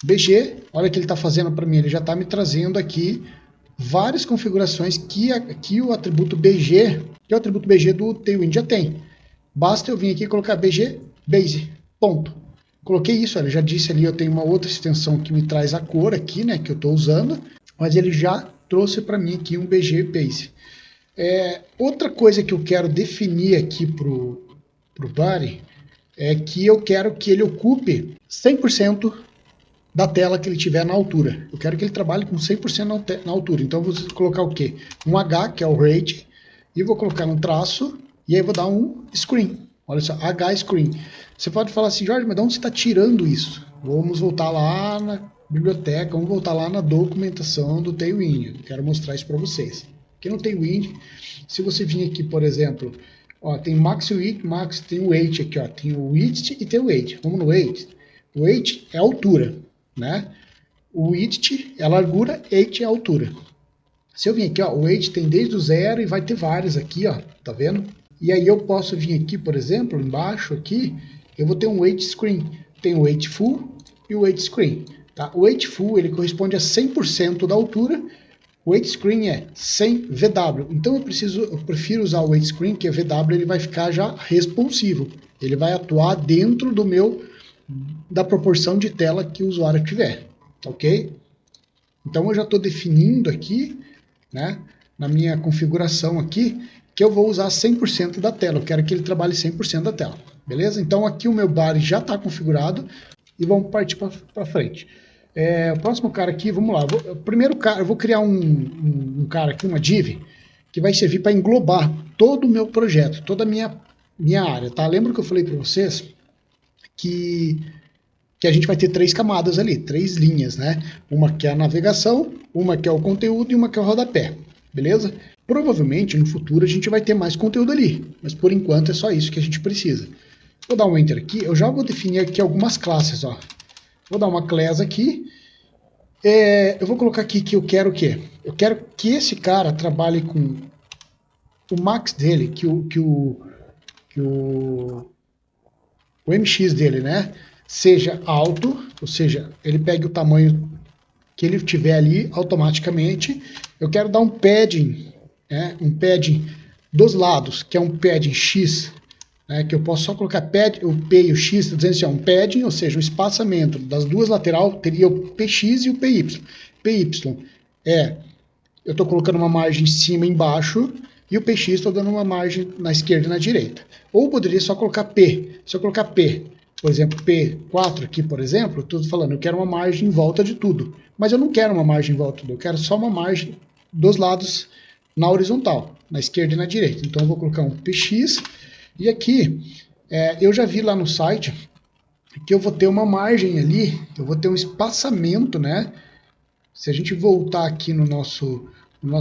BG, olha o que ele está fazendo para mim, ele já está me trazendo aqui várias configurações que o atributo BG, que é o atributo BG do Tailwind já tem. Basta eu vir aqui e colocar BG Base, ponto. Coloquei isso, ele já disse ali, eu tenho uma outra extensão que me traz a cor aqui, né, que eu estou usando, mas ele já trouxe para mim aqui um BG Base. Outra coisa que eu quero definir aqui pro body é que eu quero que ele ocupe 100% da tela que ele tiver na altura. Eu quero que ele trabalhe com 100% na altura. Então eu vou colocar o quê? Um H, que é o rate, e vou colocar um traço, e aí vou dar um screen. Olha só, H screen. Você pode falar assim, Jorge, mas de onde você está tirando isso? Vamos voltar lá na biblioteca, vamos voltar lá na documentação do Tailwind. Eu quero mostrar isso para vocês. Aqui no Tailwind, se você vir aqui, por exemplo, ó, tem max width, max, tem o weight aqui, ó, tem o width e tem o weight. Vamos no weight. O weight é a altura, né? O width é a largura, height é a altura. Se eu vir aqui, ó, o weight tem desde o 0 e vai ter vários aqui, ó, tá vendo? E aí eu posso vir aqui, por exemplo, embaixo aqui, eu vou ter um weight screen. Tem o weight full e o weight screen. Tá? O weight full ele corresponde a 100% da altura. O weight screen é 100 VW. Então eu prefiro usar o weight screen, que é VW, ele vai ficar já responsivo. Ele vai atuar dentro da proporção de tela que o usuário tiver, ok? Então eu já estou definindo aqui, né, na minha configuração aqui, que eu vou usar 100% da tela. Eu quero que ele trabalhe 100% da tela, beleza? Então aqui o meu body já está configurado e vamos partir para frente. O próximo cara aqui, vamos lá. Primeiro cara, eu vou criar um cara aqui, uma div, que vai servir para englobar todo o meu projeto, toda a minha área, tá? Lembra que eu falei para vocês que a gente vai ter 3 camadas ali, 3 linhas, né? Uma que é a navegação, uma que é o conteúdo e uma que é o rodapé, beleza? Provavelmente no futuro a gente vai ter mais conteúdo ali, mas por enquanto é só isso que a gente precisa. Vou dar um Enter aqui, eu já vou definir aqui algumas classes, ó. Vou dar uma class aqui, eu vou colocar aqui que eu quero o quê? Eu quero que esse cara trabalhe com o max dele, que o MX dele, né? Seja alto, ou seja, ele pegue o tamanho que ele tiver ali automaticamente. Eu quero dar um padding, né, um padding dos lados, que é um padding X, né, que eu posso só colocar o P e o X, tá dizendo assim, ó, um padding, ou seja, o espaçamento das duas laterais teria o PX e o PY. PY eu estou colocando uma margem em cima e embaixo, e o PX estou dando uma margem na esquerda e na direita. Ou poderia só colocar P. Se eu colocar P, por exemplo, P4 aqui, por exemplo, estou falando, eu quero uma margem em volta de tudo. Mas eu não quero uma margem em volta de tudo, eu quero só uma margem dos lados na horizontal, na esquerda e na direita. Então eu vou colocar um PX, e aqui, eu já vi lá no site que eu vou ter uma margem ali, eu vou ter um espaçamento, né? Se a gente voltar aqui no nosso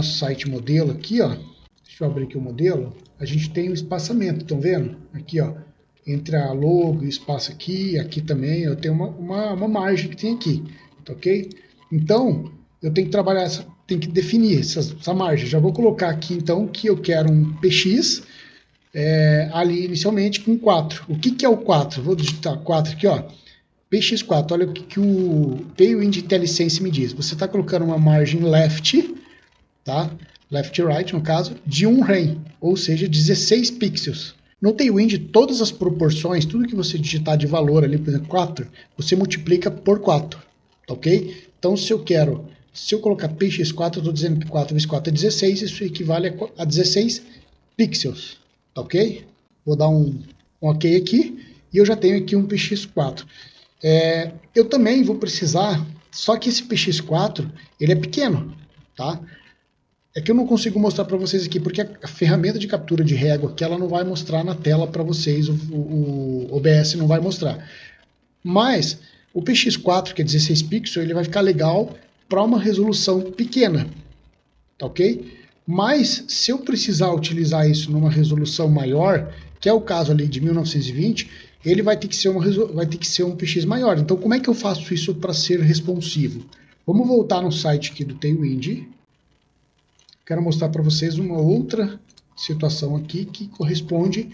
site modelo aqui, ó, deixa eu abrir aqui o modelo, a gente tem o espaçamento, estão vendo? Aqui, ó, entre a logo e o espaço aqui também, eu tenho uma margem que tem aqui, tá ok? Então, eu tenho que trabalhar tem que definir essa margem. Já vou colocar aqui então que eu quero um PX ali inicialmente com 4. O que é o 4? Vou digitar 4 aqui, ó. PX4, olha o que o Tailwind IntelliSense me diz. Você está colocando uma margem left, tá? Left e right, no caso, de 1 rem, ou seja, 16 pixels. No Tailwind, todas as proporções, tudo que você digitar de valor ali, por exemplo, 4, você multiplica por 4, tá ok? Então, se eu colocar PX4, eu estou dizendo que 4 vezes 4 é 16, isso equivale a 16 pixels, tá ok? Vou dar um ok aqui, e eu já tenho aqui um PX4. Eu também vou precisar, só que esse PX4, ele é pequeno, tá? É que eu não consigo mostrar para vocês aqui, porque a ferramenta de captura de régua aqui, ela não vai mostrar na tela para vocês, o OBS não vai mostrar. Mas o PX4, que é 16 pixels, ele vai ficar legal para uma resolução pequena, tá ok? Mas se eu precisar utilizar isso numa resolução maior, que é o caso ali de 1920, ele vai ter que ser um PX maior. Então como é que eu faço isso para ser responsivo? Vamos voltar no site aqui do Tailwind. Quero mostrar para vocês uma outra situação aqui que corresponde.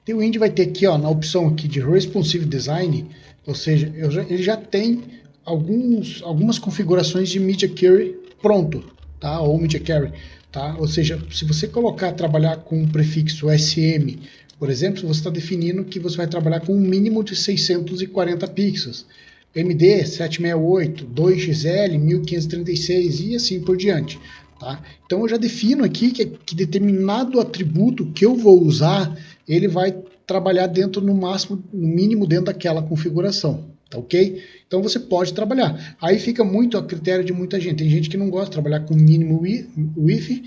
Tailwind vai ter aqui, ó, na opção aqui de Responsive Design, ou seja, ele já tem algumas configurações de Media Query pronto, tá? Ou Media Query, tá? Ou seja, se você trabalhar com o prefixo SM, por exemplo, você está definindo que você vai trabalhar com um mínimo de 640 pixels. MD 768, 2XL, 1536 e assim por diante. Tá? Então eu já defino aqui que determinado atributo que eu vou usar, ele vai trabalhar dentro no mínimo dentro daquela configuração, tá ok? Então você pode trabalhar. Aí fica muito a critério de muita gente. Tem gente que não gosta de trabalhar com mínimo width,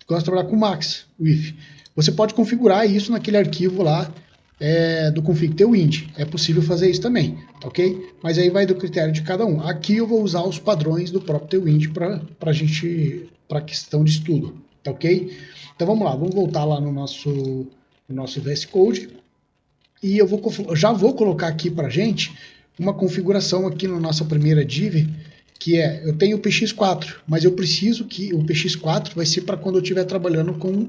gosta de trabalhar com max width. Você pode configurar isso naquele arquivo lá do config Tailwind. É possível fazer isso também, tá ok? Mas aí vai do critério de cada um. Aqui eu vou usar os padrões do próprio Tailwind para questão de estudo, tá ok? Então vamos lá, vamos voltar lá no nosso VS Code e eu já vou colocar aqui para gente uma configuração aqui na nossa primeira div, que eu tenho o PX4, mas eu preciso que o PX4 vai ser para quando eu estiver trabalhando com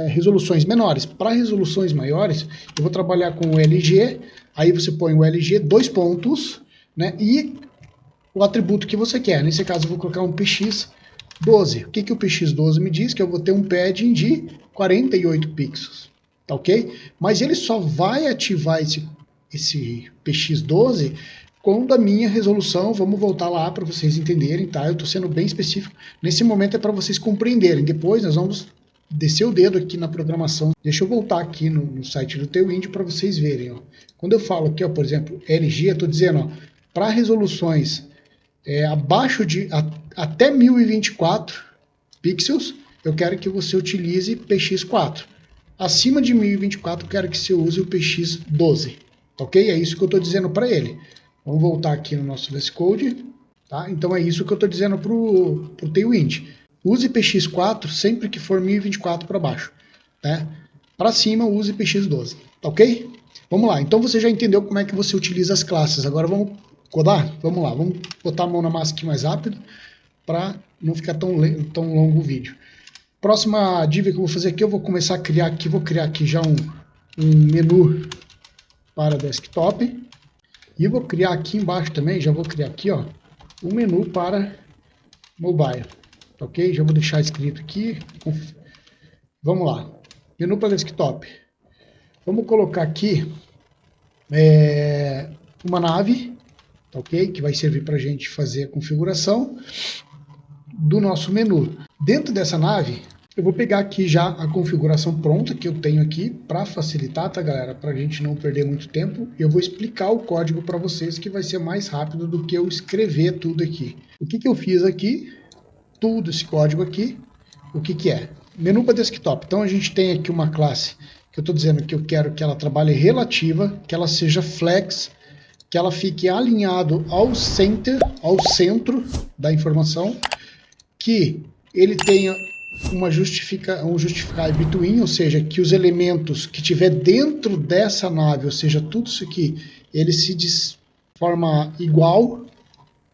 resoluções menores. Para resoluções maiores, eu vou trabalhar com o LG, aí você põe o LG, 2 pontos, né, e o atributo que você quer. Nesse caso eu vou colocar um PX12. O que o PX12 me diz? Que eu vou ter um padding de 48 pixels, tá ok? Mas ele só vai ativar esse PX12 quando a minha resolução, vamos voltar lá para vocês entenderem, tá? Eu estou sendo bem específico. Nesse momento é para vocês compreenderem. Depois nós vamos descer o dedo aqui na programação. Deixa eu voltar aqui no site do Tailwind para vocês verem. Ó. Quando eu falo aqui, ó, por exemplo, LG, eu estou dizendo, para resoluções abaixo de até 1024 pixels, eu quero que você utilize PX4. Acima de 1024, eu quero que você use o PX12. Ok? É isso que eu estou dizendo para ele. Vamos voltar aqui no nosso VS Code. Tá? Então é isso que eu estou dizendo para o Tailwind. Use PX4 sempre que for 1024 para baixo. Né? Para cima, use PX12. Tá ok? Vamos lá. Então você já entendeu como é que você utiliza as classes. Agora vamos codar? Vamos lá. Vamos botar a mão na massa aqui mais rápido para não ficar tão longo o vídeo. Próxima div que eu vou fazer aqui, eu vou começar a criar aqui. Vou criar aqui já um menu para desktop. E vou criar aqui embaixo também, já vou criar aqui, ó, um menu para mobile, ok? Já vou deixar escrito aqui. Vamos lá, menu para desktop. Vamos colocar aqui uma nave, ok? Que vai servir para a gente fazer a configuração do nosso menu. Dentro dessa nave, eu vou pegar aqui já a configuração pronta que eu tenho aqui para facilitar, tá, galera? Para a gente não perder muito tempo. Eu vou explicar o código para vocês que vai ser mais rápido do que eu escrever tudo aqui. O que eu fiz aqui? Tudo esse código aqui. O que é? Menu para desktop. Então a gente tem aqui uma classe que eu estou dizendo que eu quero que ela trabalhe relativa, que ela seja flex, que ela fique alinhado ao centro da informação, que ele tenha um justificar between, ou seja, que os elementos que tiver dentro dessa nave, ou seja, tudo isso aqui, ele se de forma igual,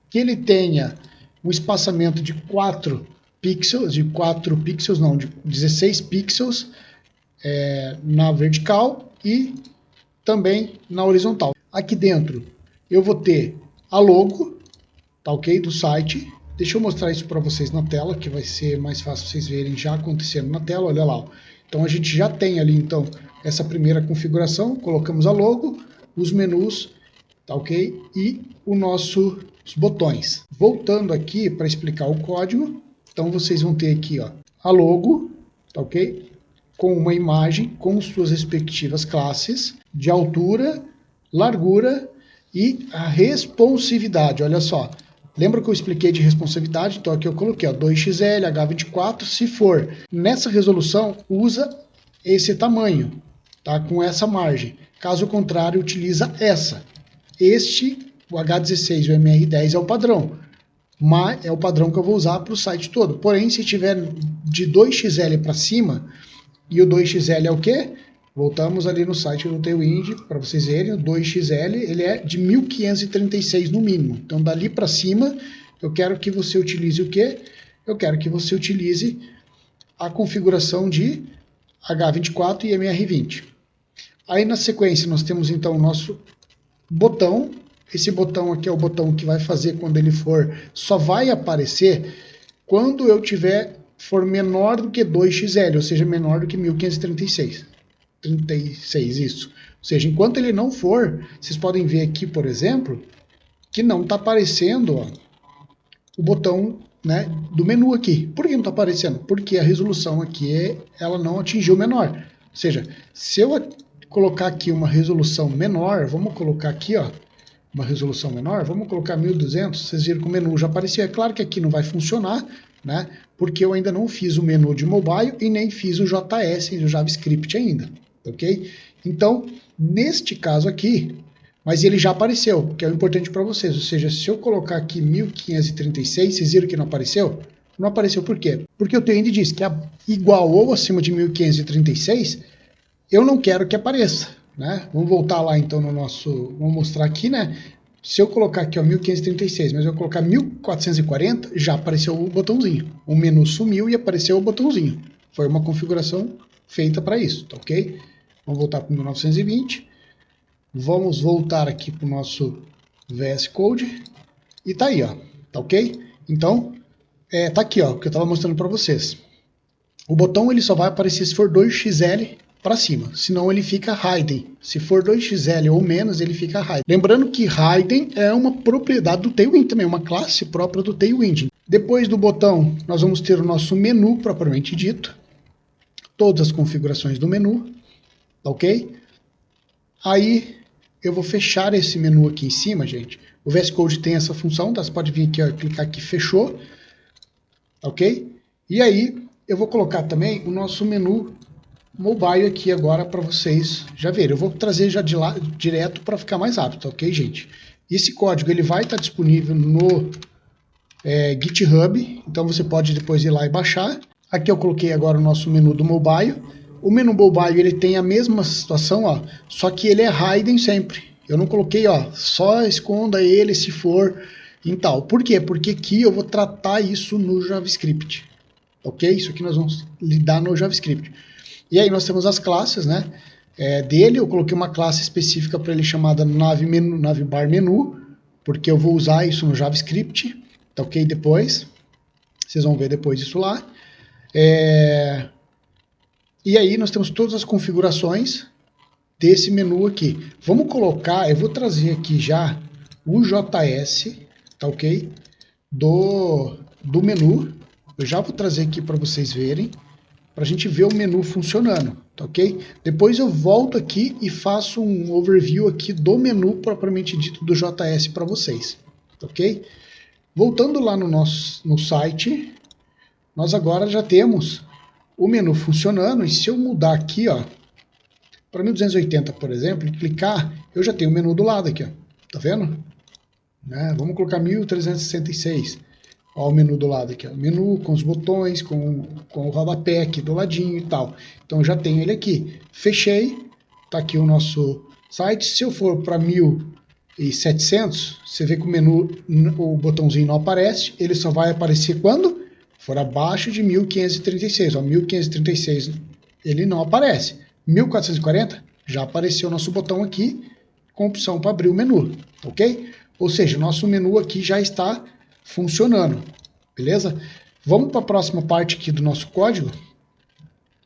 que ele tenha um espaçamento de 4 pixels, de 4 pixels, não, de 16 pixels na vertical e também na horizontal. Aqui dentro eu vou ter a logo, tá ok, do site. Deixa eu mostrar isso para vocês na tela, que vai ser mais fácil vocês verem já acontecendo na tela, olha lá. Então a gente já tem ali então essa primeira configuração, colocamos a logo, os menus, tá ok, e os nossos botões. Voltando aqui para explicar o código, então vocês vão ter aqui ó, a logo, tá ok, com uma imagem com suas respectivas classes de altura, largura e a responsividade, olha só. Lembra que eu expliquei de responsividade? Então aqui eu coloquei ó, 2XL, H24, se for nessa resolução, usa esse tamanho, tá? Com essa margem. Caso contrário, utiliza essa. O H16 e o MR10 é o padrão, mas é o padrão que eu vou usar para o site todo. Porém, se tiver de 2XL para cima, e o 2XL é o quê? Voltamos ali no site do Tailwind para vocês verem, o 2XL ele é de 1536 no mínimo. Então dali para cima eu quero que você utilize o quê? Eu quero que você utilize a configuração de H24 e MR20. Aí na sequência nós temos então o nosso botão. Esse botão aqui é o botão que vai fazer quando ele só vai aparecer quando eu for menor do que 2XL, ou seja, menor do que 1536. 36, isso. Ou seja, enquanto ele não for, vocês podem ver aqui, por exemplo, que não está aparecendo ó, o botão, né, do menu aqui. Por que não está aparecendo? Porque a resolução aqui ela não atingiu o menor. Ou seja, se eu colocar aqui uma resolução menor, vamos colocar aqui ó, uma resolução menor, vamos colocar 1200, vocês viram que o menu já apareceu. É claro que aqui não vai funcionar, né, porque eu ainda não fiz o menu de mobile e nem fiz o JS, o JavaScript ainda. Ok? Então, neste caso aqui, mas ele já apareceu, que é o importante para vocês. Ou seja, se eu colocar aqui 1536, vocês viram que não apareceu? Não apareceu por quê? Porque o Tailwind diz que é igual ou acima de 1536, eu não quero que apareça. Né? Vamos voltar lá então no nosso... Vamos mostrar aqui, né? Se eu colocar aqui ó, 1536, mas eu colocar 1440, já apareceu o botãozinho. O menu sumiu e apareceu o botãozinho. Foi uma configuração feita para isso, tá ok? Vamos voltar para o 1920. Vamos voltar aqui para o nosso VS Code. E tá aí, ó. Tá ok? Então, tá aqui, ó, o que eu estava mostrando para vocês. O botão ele só vai aparecer se for 2XL para cima, senão ele fica hidden. Se for 2XL ou menos, ele fica hidden. Lembrando que hidden é uma propriedade do Tailwind também, uma classe própria do Tailwind. Depois do botão, nós vamos ter o nosso menu propriamente dito. Todas as configurações do menu, ok? Aí eu vou fechar esse menu aqui em cima, gente. O VS Code tem essa função, tá? Você pode vir aqui, ó, clicar aqui, fechou, ok? E aí eu vou colocar também o nosso menu mobile aqui agora para vocês já verem. Eu vou trazer já de lá direto para ficar mais rápido, ok, gente? Esse código ele vai estar disponível no GitHub, então você pode depois ir lá e baixar. Aqui eu coloquei agora o nosso menu do mobile. O menu mobile ele tem a mesma situação, ó, só que ele é hidden sempre. Eu não coloquei, ó, só esconda ele se for em tal. Por quê? Porque aqui eu vou tratar isso no JavaScript. Ok? Isso aqui nós vamos lidar no JavaScript. E aí nós temos as classes, né? Dele eu coloquei uma classe específica para ele chamada navbar menu, porque eu vou usar isso no JavaScript. Tá ok? Depois. Vocês vão ver depois isso lá. E aí nós temos todas as configurações desse menu aqui. Vamos colocar, eu vou trazer aqui já o JS, tá ok? Do menu. Eu já vou trazer aqui para vocês verem, para a gente ver o menu funcionando, tá ok? Depois eu volto aqui e faço um overview aqui do menu propriamente dito do JS para vocês, tá ok? Voltando lá no site, nós agora já temos o menu funcionando, e se eu mudar aqui, ó, para 1280, por exemplo, e clicar, eu já tenho o menu do lado aqui, ó, tá vendo? Vamos colocar 1366, ó, o menu do lado aqui, ó, menu com os botões, com o rodapé aqui do ladinho e tal. Então eu já tenho ele aqui. Fechei, tá aqui o nosso site. Se eu for para 1700, você vê que o menu, o botãozinho não aparece, ele só vai aparecer quando for abaixo de 1536, ó, 1536 ele não aparece. 1440 já apareceu o nosso botão aqui com opção para abrir o menu, ok? Ou seja, o nosso menu aqui já está funcionando, beleza? Vamos para a próxima parte aqui do nosso código,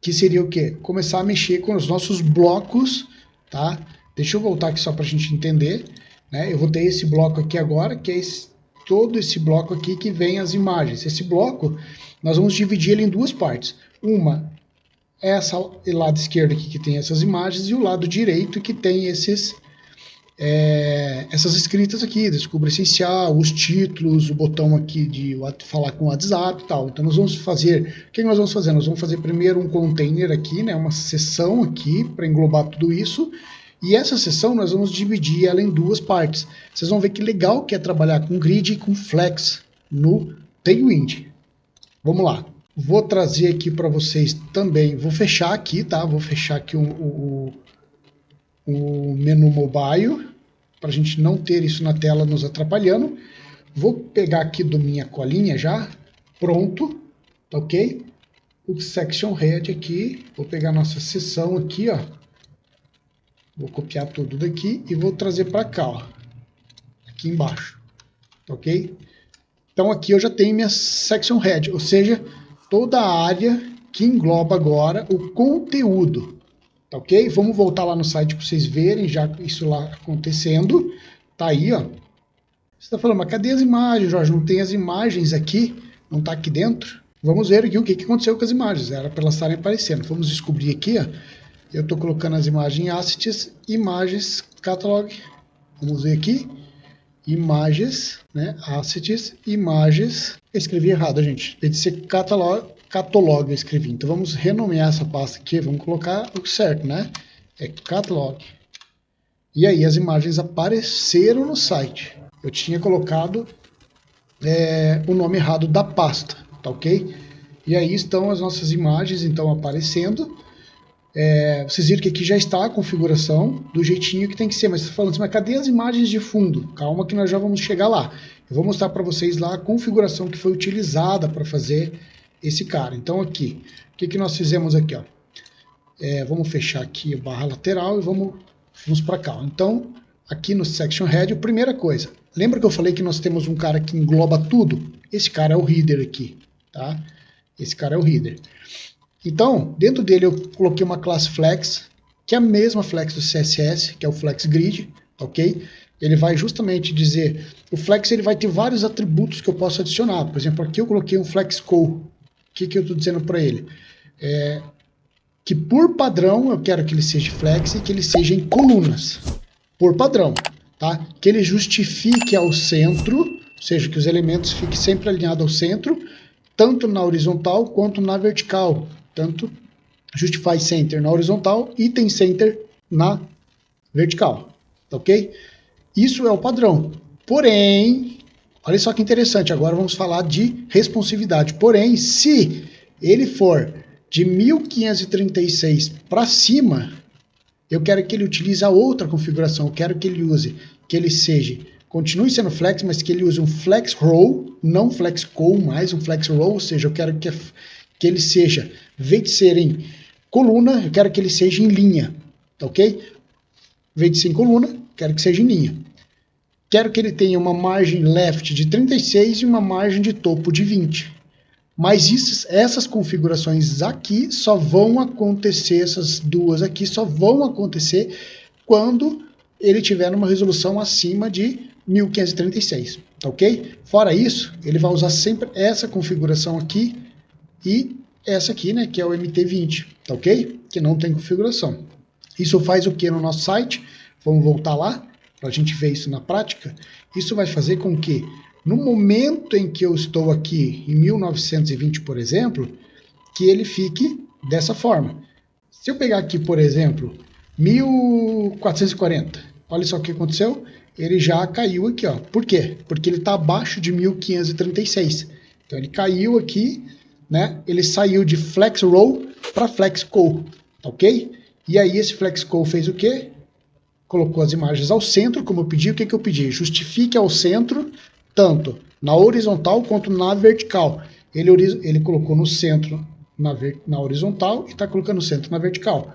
que seria o quê? Começar a mexer com os nossos blocos, tá? Deixa eu voltar aqui só para a gente entender, né? Eu vou ter esse bloco aqui agora, que é todo esse bloco aqui que vem as imagens. Esse bloco, nós vamos dividir ele em duas partes. Uma é essa lado esquerdo aqui que tem essas imagens, e o lado direito que tem essas escritas aqui, Descubra Essencial, os títulos, o botão aqui de falar com o WhatsApp e tal. Então nós vamos fazer, o que nós vamos fazer? Nós vamos fazer primeiro um container aqui, né, uma seção aqui para englobar tudo isso, e essa seção nós vamos dividir ela em duas partes. Vocês vão ver que legal que é trabalhar com grid e com flex no Tailwind. Vamos lá. Vou trazer aqui para vocês também, vou fechar aqui, tá? Vou fechar aqui o menu mobile, para a gente não ter isso na tela nos atrapalhando. Vou pegar aqui do minha colinha já, pronto, tá ok? O section head aqui, vou pegar nossa seção aqui, ó. Vou copiar tudo daqui e vou trazer para cá, ó, aqui embaixo, tá ok? Então aqui eu já tenho minha section head, ou seja, toda a área que engloba agora o conteúdo, tá ok? Vamos voltar lá no site para vocês verem já isso lá acontecendo. Tá aí, ó. Você está falando, mas cadê as imagens, Jorge? Não tem as imagens aqui? Não está aqui dentro? Vamos ver aqui o que aconteceu com as imagens. Era para elas estarem aparecendo. Vamos descobrir aqui, ó. Eu estou colocando as imagens em assets, imagens, catalog. Vamos ver aqui. Imagens, né? Assets, imagens. Eu escrevi errado, gente. Tem de ser catalog, eu escrevi. Então vamos renomear essa pasta aqui. Vamos colocar o certo, né? É catalog. E aí as imagens apareceram no site. Eu tinha colocado o nome errado da pasta, tá ok? E aí estão as nossas imagens então aparecendo. Vocês viram que aqui já está a configuração do jeitinho que tem que ser, mas você está falando assim, mas cadê as imagens de fundo? Calma que nós já vamos chegar lá. Eu vou mostrar para vocês lá a configuração que foi utilizada para fazer esse cara. Então aqui, o que nós fizemos aqui? Ó? Vamos fechar aqui a barra lateral e vamos para cá. Então, aqui no Section Head, a primeira coisa, lembra que eu falei que nós temos um cara que engloba tudo? Esse cara é o Header aqui, tá? Esse cara é o Header. Então, dentro dele eu coloquei uma classe Flex, que é a mesma Flex do CSS, que é o Flex Grid, ok? Ele vai justamente dizer, o Flex ele vai ter vários atributos que eu posso adicionar. Por exemplo, aqui eu coloquei um Flex Call. O que eu estou dizendo para ele? Que por padrão eu quero que ele seja Flex e que ele seja em colunas. Por padrão, tá? Que ele justifique ao centro, ou seja, que os elementos fiquem sempre alinhados ao centro, tanto na horizontal quanto na vertical. Tanto Justify Center na horizontal e tem Center na vertical, tá ok? Isso é o padrão. Porém, olha só que interessante, agora vamos falar de responsividade. Porém, se ele for de 1536 para cima, eu quero que ele utilize a outra configuração. Eu quero que ele use, que ele seja, continue sendo flex, mas que ele use um flex row, não flex call, mais um flex row, ou seja, eu quero que ele seja, em vez de ser em coluna, eu quero que ele seja em linha, tá ok? Em vez de ser em coluna, quero que seja em linha. Quero que ele tenha uma margem left de 36 e uma margem de topo de 20. Mas essas configurações aqui só vão acontecer, essas duas aqui só vão acontecer quando ele tiver uma resolução acima de 1536, tá ok? Fora isso, ele vai usar sempre essa configuração aqui e essa aqui, né, que é o MT20, tá ok? Que não tem configuração. Isso faz o que no nosso site? Vamos voltar lá para a gente ver isso na prática. Isso vai fazer com que, no momento em que eu estou aqui em 1920, por exemplo, que ele fique dessa forma. Se eu pegar aqui, por exemplo, 1440, olha só o que aconteceu. Ele já caiu aqui, ó. Por quê? Porque ele está abaixo de 1536. Então ele caiu aqui, né? Ele saiu de Flex Row para Flex Call, tá ok? E aí esse Flex Call fez o quê? Colocou as imagens ao centro, como eu pedi. O que eu pedi? Justifique ao centro, tanto na horizontal quanto na vertical. ele colocou no centro na horizontal e está colocando no centro na vertical.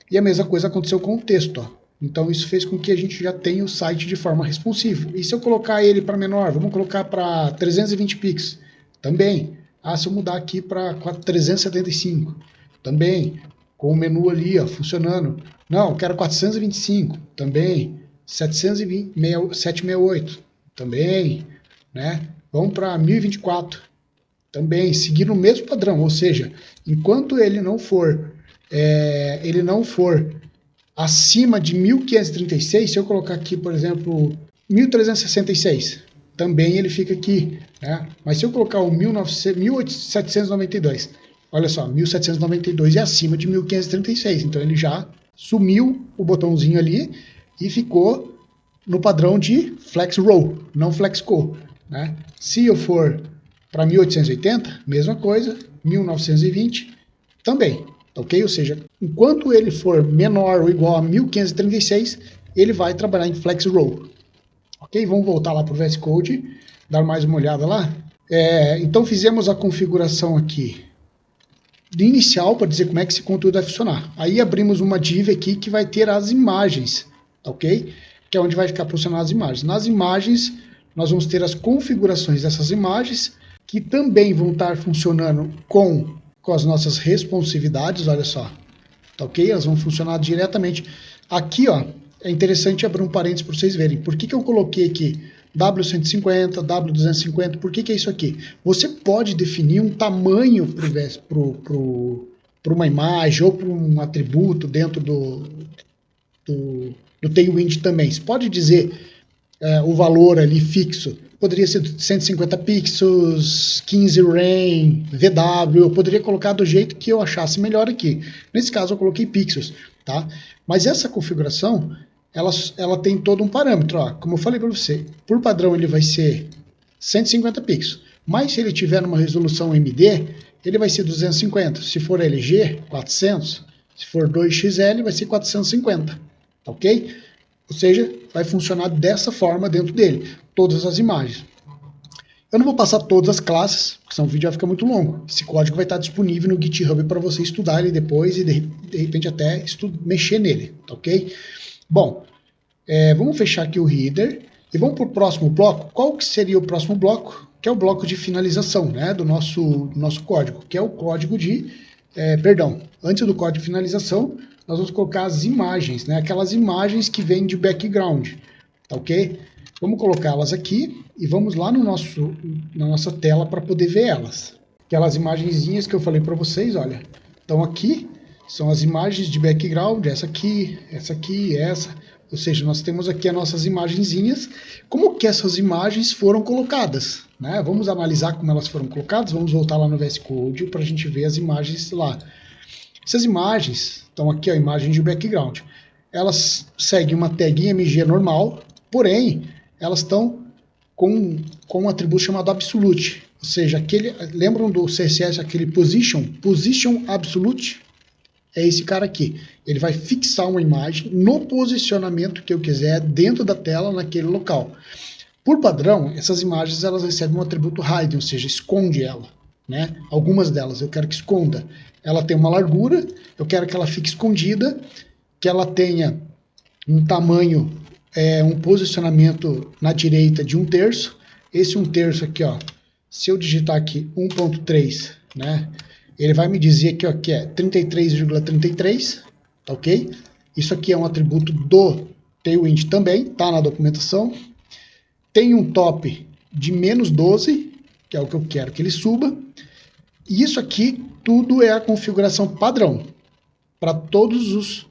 E a mesma coisa aconteceu com o texto, ó. Então isso fez com que a gente já tenha o site de forma responsiva. E se eu colocar ele para menor, vamos colocar para 320 pixels, também. Ah, se eu mudar aqui para 375, também. Com o menu ali, ó, funcionando. Não, eu quero 425, também. 768, também. Né? Vamos para 1024, também. Seguindo o mesmo padrão, ou seja, enquanto ele não for acima de 1536, se eu colocar aqui, por exemplo, 1366, também ele fica aqui, né? Mas se eu colocar o 1792, olha só, 1792 é acima de 1536, então ele já sumiu o botãozinho ali e ficou no padrão de Flex Row, não Flex Co, né? Se eu for para 1880, mesma coisa, 1920 também. Ok? Ou seja, enquanto ele for menor ou igual a 1536, ele vai trabalhar em Flex Row. Ok? Vamos voltar lá para o VS Code, dar mais uma olhada lá. Então fizemos a configuração aqui de inicial para dizer como é que esse conteúdo vai funcionar. Aí abrimos uma div aqui que vai ter as imagens, ok? Que é onde vai ficar posicionadas as imagens. Nas imagens, nós vamos ter as configurações dessas imagens, que também vão estar funcionando com as nossas responsividades, olha só, tá ok? Elas vão funcionar diretamente. Aqui, ó, é interessante abrir um parênteses para vocês verem. Por que eu coloquei aqui W150, W250, por que é isso aqui? Você pode definir um tamanho para uma imagem ou para um atributo dentro do Tailwind também. Você pode dizer o valor ali fixo. Poderia ser 150 pixels, 15 RAM, VW, eu poderia colocar do jeito que eu achasse melhor aqui. Nesse caso eu coloquei pixels, tá? Mas essa configuração, ela tem todo um parâmetro, ó. Como eu falei para você, por padrão ele vai ser 150 pixels, mas se ele tiver uma resolução MD, ele vai ser 250, se for LG, 400, se for 2XL vai ser 450, ok? Ou seja, vai funcionar dessa forma dentro dele, todas as imagens. Eu não vou passar todas as classes, porque senão o vídeo vai ficar muito longo. Esse código vai estar disponível no GitHub para você estudar ele depois e de repente até mexer nele, tá ok? Bom, vamos fechar aqui o header e vamos para o próximo bloco. Qual que seria o próximo bloco? Que é o bloco de finalização, né, do nosso código, que é o código de, antes do código de finalização, nós vamos colocar as imagens, né? Aquelas imagens que vêm de background, tá ok? Vamos colocá-las aqui e vamos lá na nossa tela para poder ver elas. Aquelas imagenzinhas que eu falei para vocês, olha, estão aqui, são as imagens de background, essa aqui, essa. Ou seja, nós temos aqui as nossas imagenzinhas. Como que essas imagens foram colocadas, né? Vamos analisar como elas foram colocadas, vamos voltar lá no VS Code para a gente ver as imagens lá. Essas imagens estão aqui, a imagem de background. Elas seguem uma tag img normal, porém, elas estão com um atributo chamado absolute. Ou seja, lembram do CSS, aquele position absolute? É esse cara aqui. Ele vai fixar uma imagem no posicionamento que eu quiser dentro da tela, naquele local. Por padrão, essas imagens elas recebem um atributo hide, ou seja, esconde ela, né? Algumas delas eu quero que esconda. Ela tem uma largura, eu quero que ela fique escondida, que ela tenha um tamanho, um posicionamento na direita de 1/3. Esse 1/3 aqui, ó, se eu digitar aqui 1.3, né, ele vai me dizer aqui, ó, que é 33,33, tá ok? Isso aqui é um atributo do Tailwind também, tá na documentação. Tem um top de -12, que é o que eu quero que ele suba. E isso aqui tudo é a configuração padrão para todas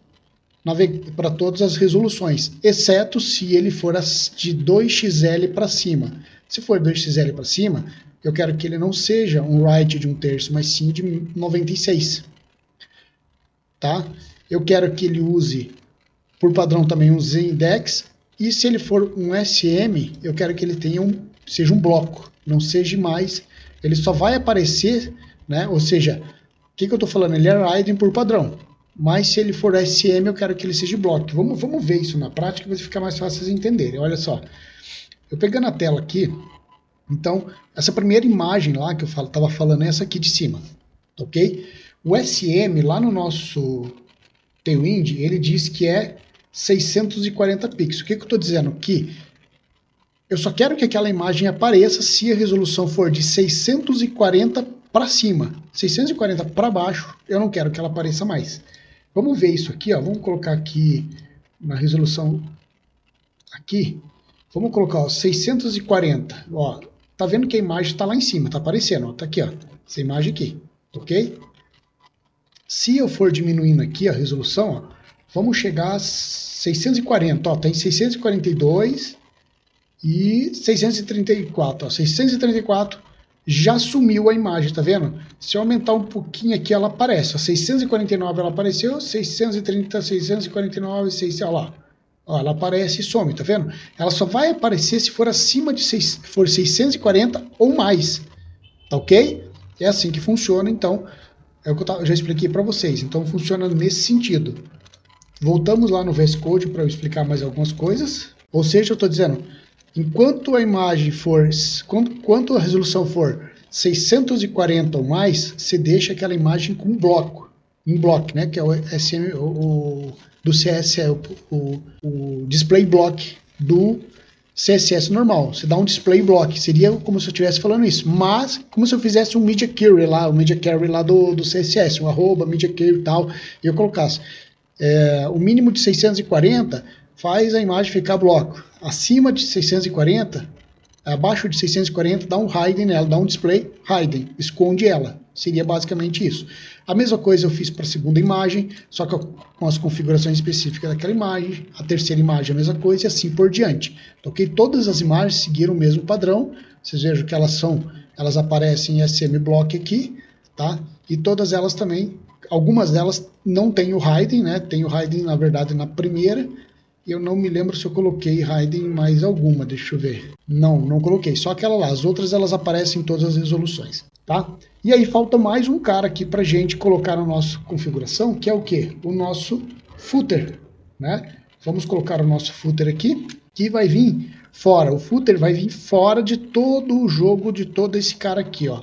as resoluções, exceto se ele for de 2XL para cima. Se for 2XL para cima, eu quero que ele não seja um write de 1/3, mas sim de 96. Tá? Eu quero que ele use, por padrão, também um Z-index. E se ele for um SM, eu quero que ele seja um bloco, não seja mais. Ele só vai aparecer, né? Ou seja, o que eu estou falando? Ele é hidden por padrão. Mas se ele for SM, eu quero que ele seja bloco. Vamos ver isso na prática, vai ficar mais fácil vocês entenderem. Olha só. Eu pegando a tela aqui, Então, essa primeira imagem lá que eu estava falando é essa aqui de cima, ok? O SM lá no nosso Tailwind, ele diz que é 640 pixels. O que eu estou dizendo? Que eu só quero que aquela imagem apareça se a resolução for de 640 para cima. 640 para baixo, eu não quero que ela apareça mais. Vamos ver isso aqui, ó. Vamos colocar aqui na resolução aqui. Vamos colocar, ó, 640. Ó, tá vendo que a imagem está lá em cima, tá aparecendo, ó. Tá aqui, ó. Essa imagem aqui, ok? Se eu for diminuindo aqui a resolução, ó, vamos chegar a 640, ó. Tem 642 e 634, ó. 634 já sumiu a imagem, tá vendo? Se eu aumentar um pouquinho aqui, ela aparece. A 649 ela apareceu, 630, 649, 600, olha lá. Ó, ela aparece e some, tá vendo? Ela só vai aparecer se for acima de 640 ou mais, tá ok? É assim que funciona, então, é o que eu já expliquei para vocês. Então, funciona nesse sentido. Voltamos lá no VS Code para eu explicar mais algumas coisas. Ou seja, eu estou dizendo, enquanto a imagem for, quanto a resolução for 640 ou mais, você deixa aquela imagem com bloco, em bloco, né? Que é o SM, do CSS, o display block do CSS normal. Você dá um display block, seria como se eu estivesse falando isso, mas como se eu fizesse um media query lá, o media query lá do CSS, um arroba, media query e tal, e eu colocasse o mínimo de 640 faz a imagem ficar bloco. Acima de 640, abaixo de 640, dá um hidden nela, dá um display hidden, esconde ela. Seria basicamente isso. A mesma coisa eu fiz para a segunda imagem, só que com as configurações específicas daquela imagem. A terceira imagem a mesma coisa e assim por diante. Ok? Todas as imagens seguiram o mesmo padrão. Vocês vejam que elas aparecem em SM Block aqui, tá? E todas elas também, algumas delas não tem o hidden, né? Tem o hidden, na verdade, na primeira. Eu não me lembro se eu coloquei hidden em mais alguma, deixa eu ver. Não coloquei, só aquela lá. As outras elas aparecem em todas as resoluções, tá? E aí falta mais um cara aqui pra gente colocar na nossa configuração, que é o quê? O nosso footer, né? Vamos colocar o nosso footer aqui, que vai vir fora. O footer vai vir fora de todo o jogo, de todo esse cara aqui, ó.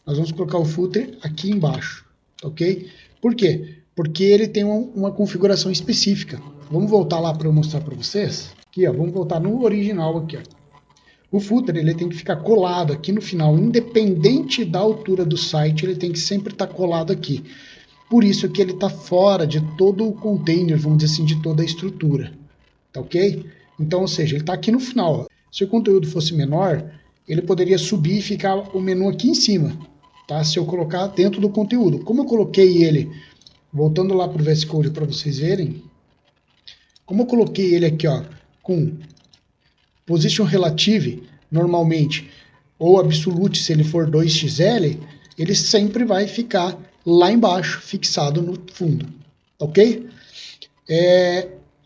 Nós vamos colocar o footer aqui embaixo, ok? Por quê? Porque ele tem uma configuração específica. Vamos voltar lá para eu mostrar para vocês. Aqui, ó, vamos voltar no original aqui, ó. O footer ele tem que ficar colado aqui no final, independente da altura do site, ele tem que sempre estar colado aqui. Por isso que ele está fora de todo o container, vamos dizer assim, de toda a estrutura. Tá ok? Então, ou seja, ele está aqui no final. Ó. Se o conteúdo fosse menor, ele poderia subir e ficar o menu aqui em cima. Tá? Se eu colocar dentro do conteúdo. Como eu coloquei ele, voltando lá para o VS Code para vocês verem, como eu coloquei ele aqui, ó, com position relative, normalmente, ou absolute, se ele for 2xl, ele sempre vai ficar lá embaixo, fixado no fundo, ok?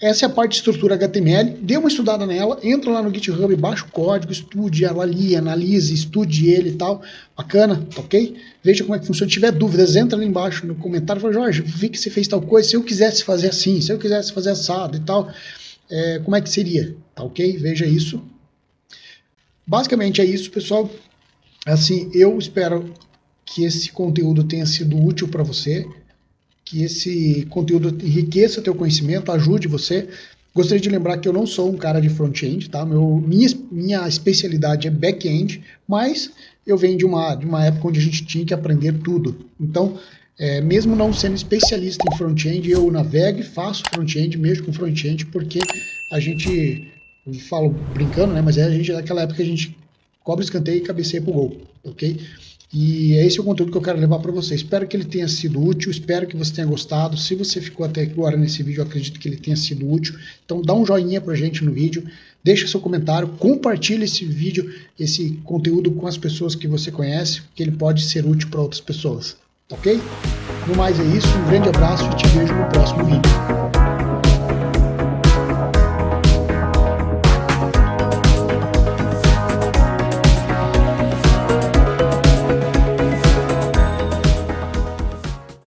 Essa é a parte de estrutura HTML, dê uma estudada nela, entra lá no GitHub, baixa o código, estude ela ali, analise, estude ele e tal, bacana, ok? Veja como é que funciona, se tiver dúvidas, entra ali embaixo no comentário e fala, Jorge, vi que você fez tal coisa, se eu quisesse fazer assim, se eu quisesse fazer assado e tal, como é que seria, tá ok? Veja isso. Basicamente é isso, pessoal. Assim, eu espero que esse conteúdo tenha sido útil para você, que esse conteúdo enriqueça teu conhecimento, ajude você. Gostaria de lembrar que eu não sou um cara de front-end, tá? Minha especialidade é back-end, mas eu venho de uma época onde a gente tinha que aprender tudo. Então, mesmo não sendo especialista em front-end, eu navego e faço front-end, mesmo com front-end, porque a gente, eu falo brincando, né? Mas a gente, naquela época, a gente cobra escanteio e cabeceia pro gol, ok? E esse é o conteúdo que eu quero levar para você. Espero que ele tenha sido útil, espero que você tenha gostado. Se você ficou até agora nesse vídeo, eu acredito que ele tenha sido útil. Então dá um joinha pra gente no vídeo, deixa seu comentário, compartilha esse vídeo, esse conteúdo com as pessoas que você conhece, que ele pode ser útil para outras pessoas, ok? No mais é isso, um grande abraço e te vejo no próximo vídeo.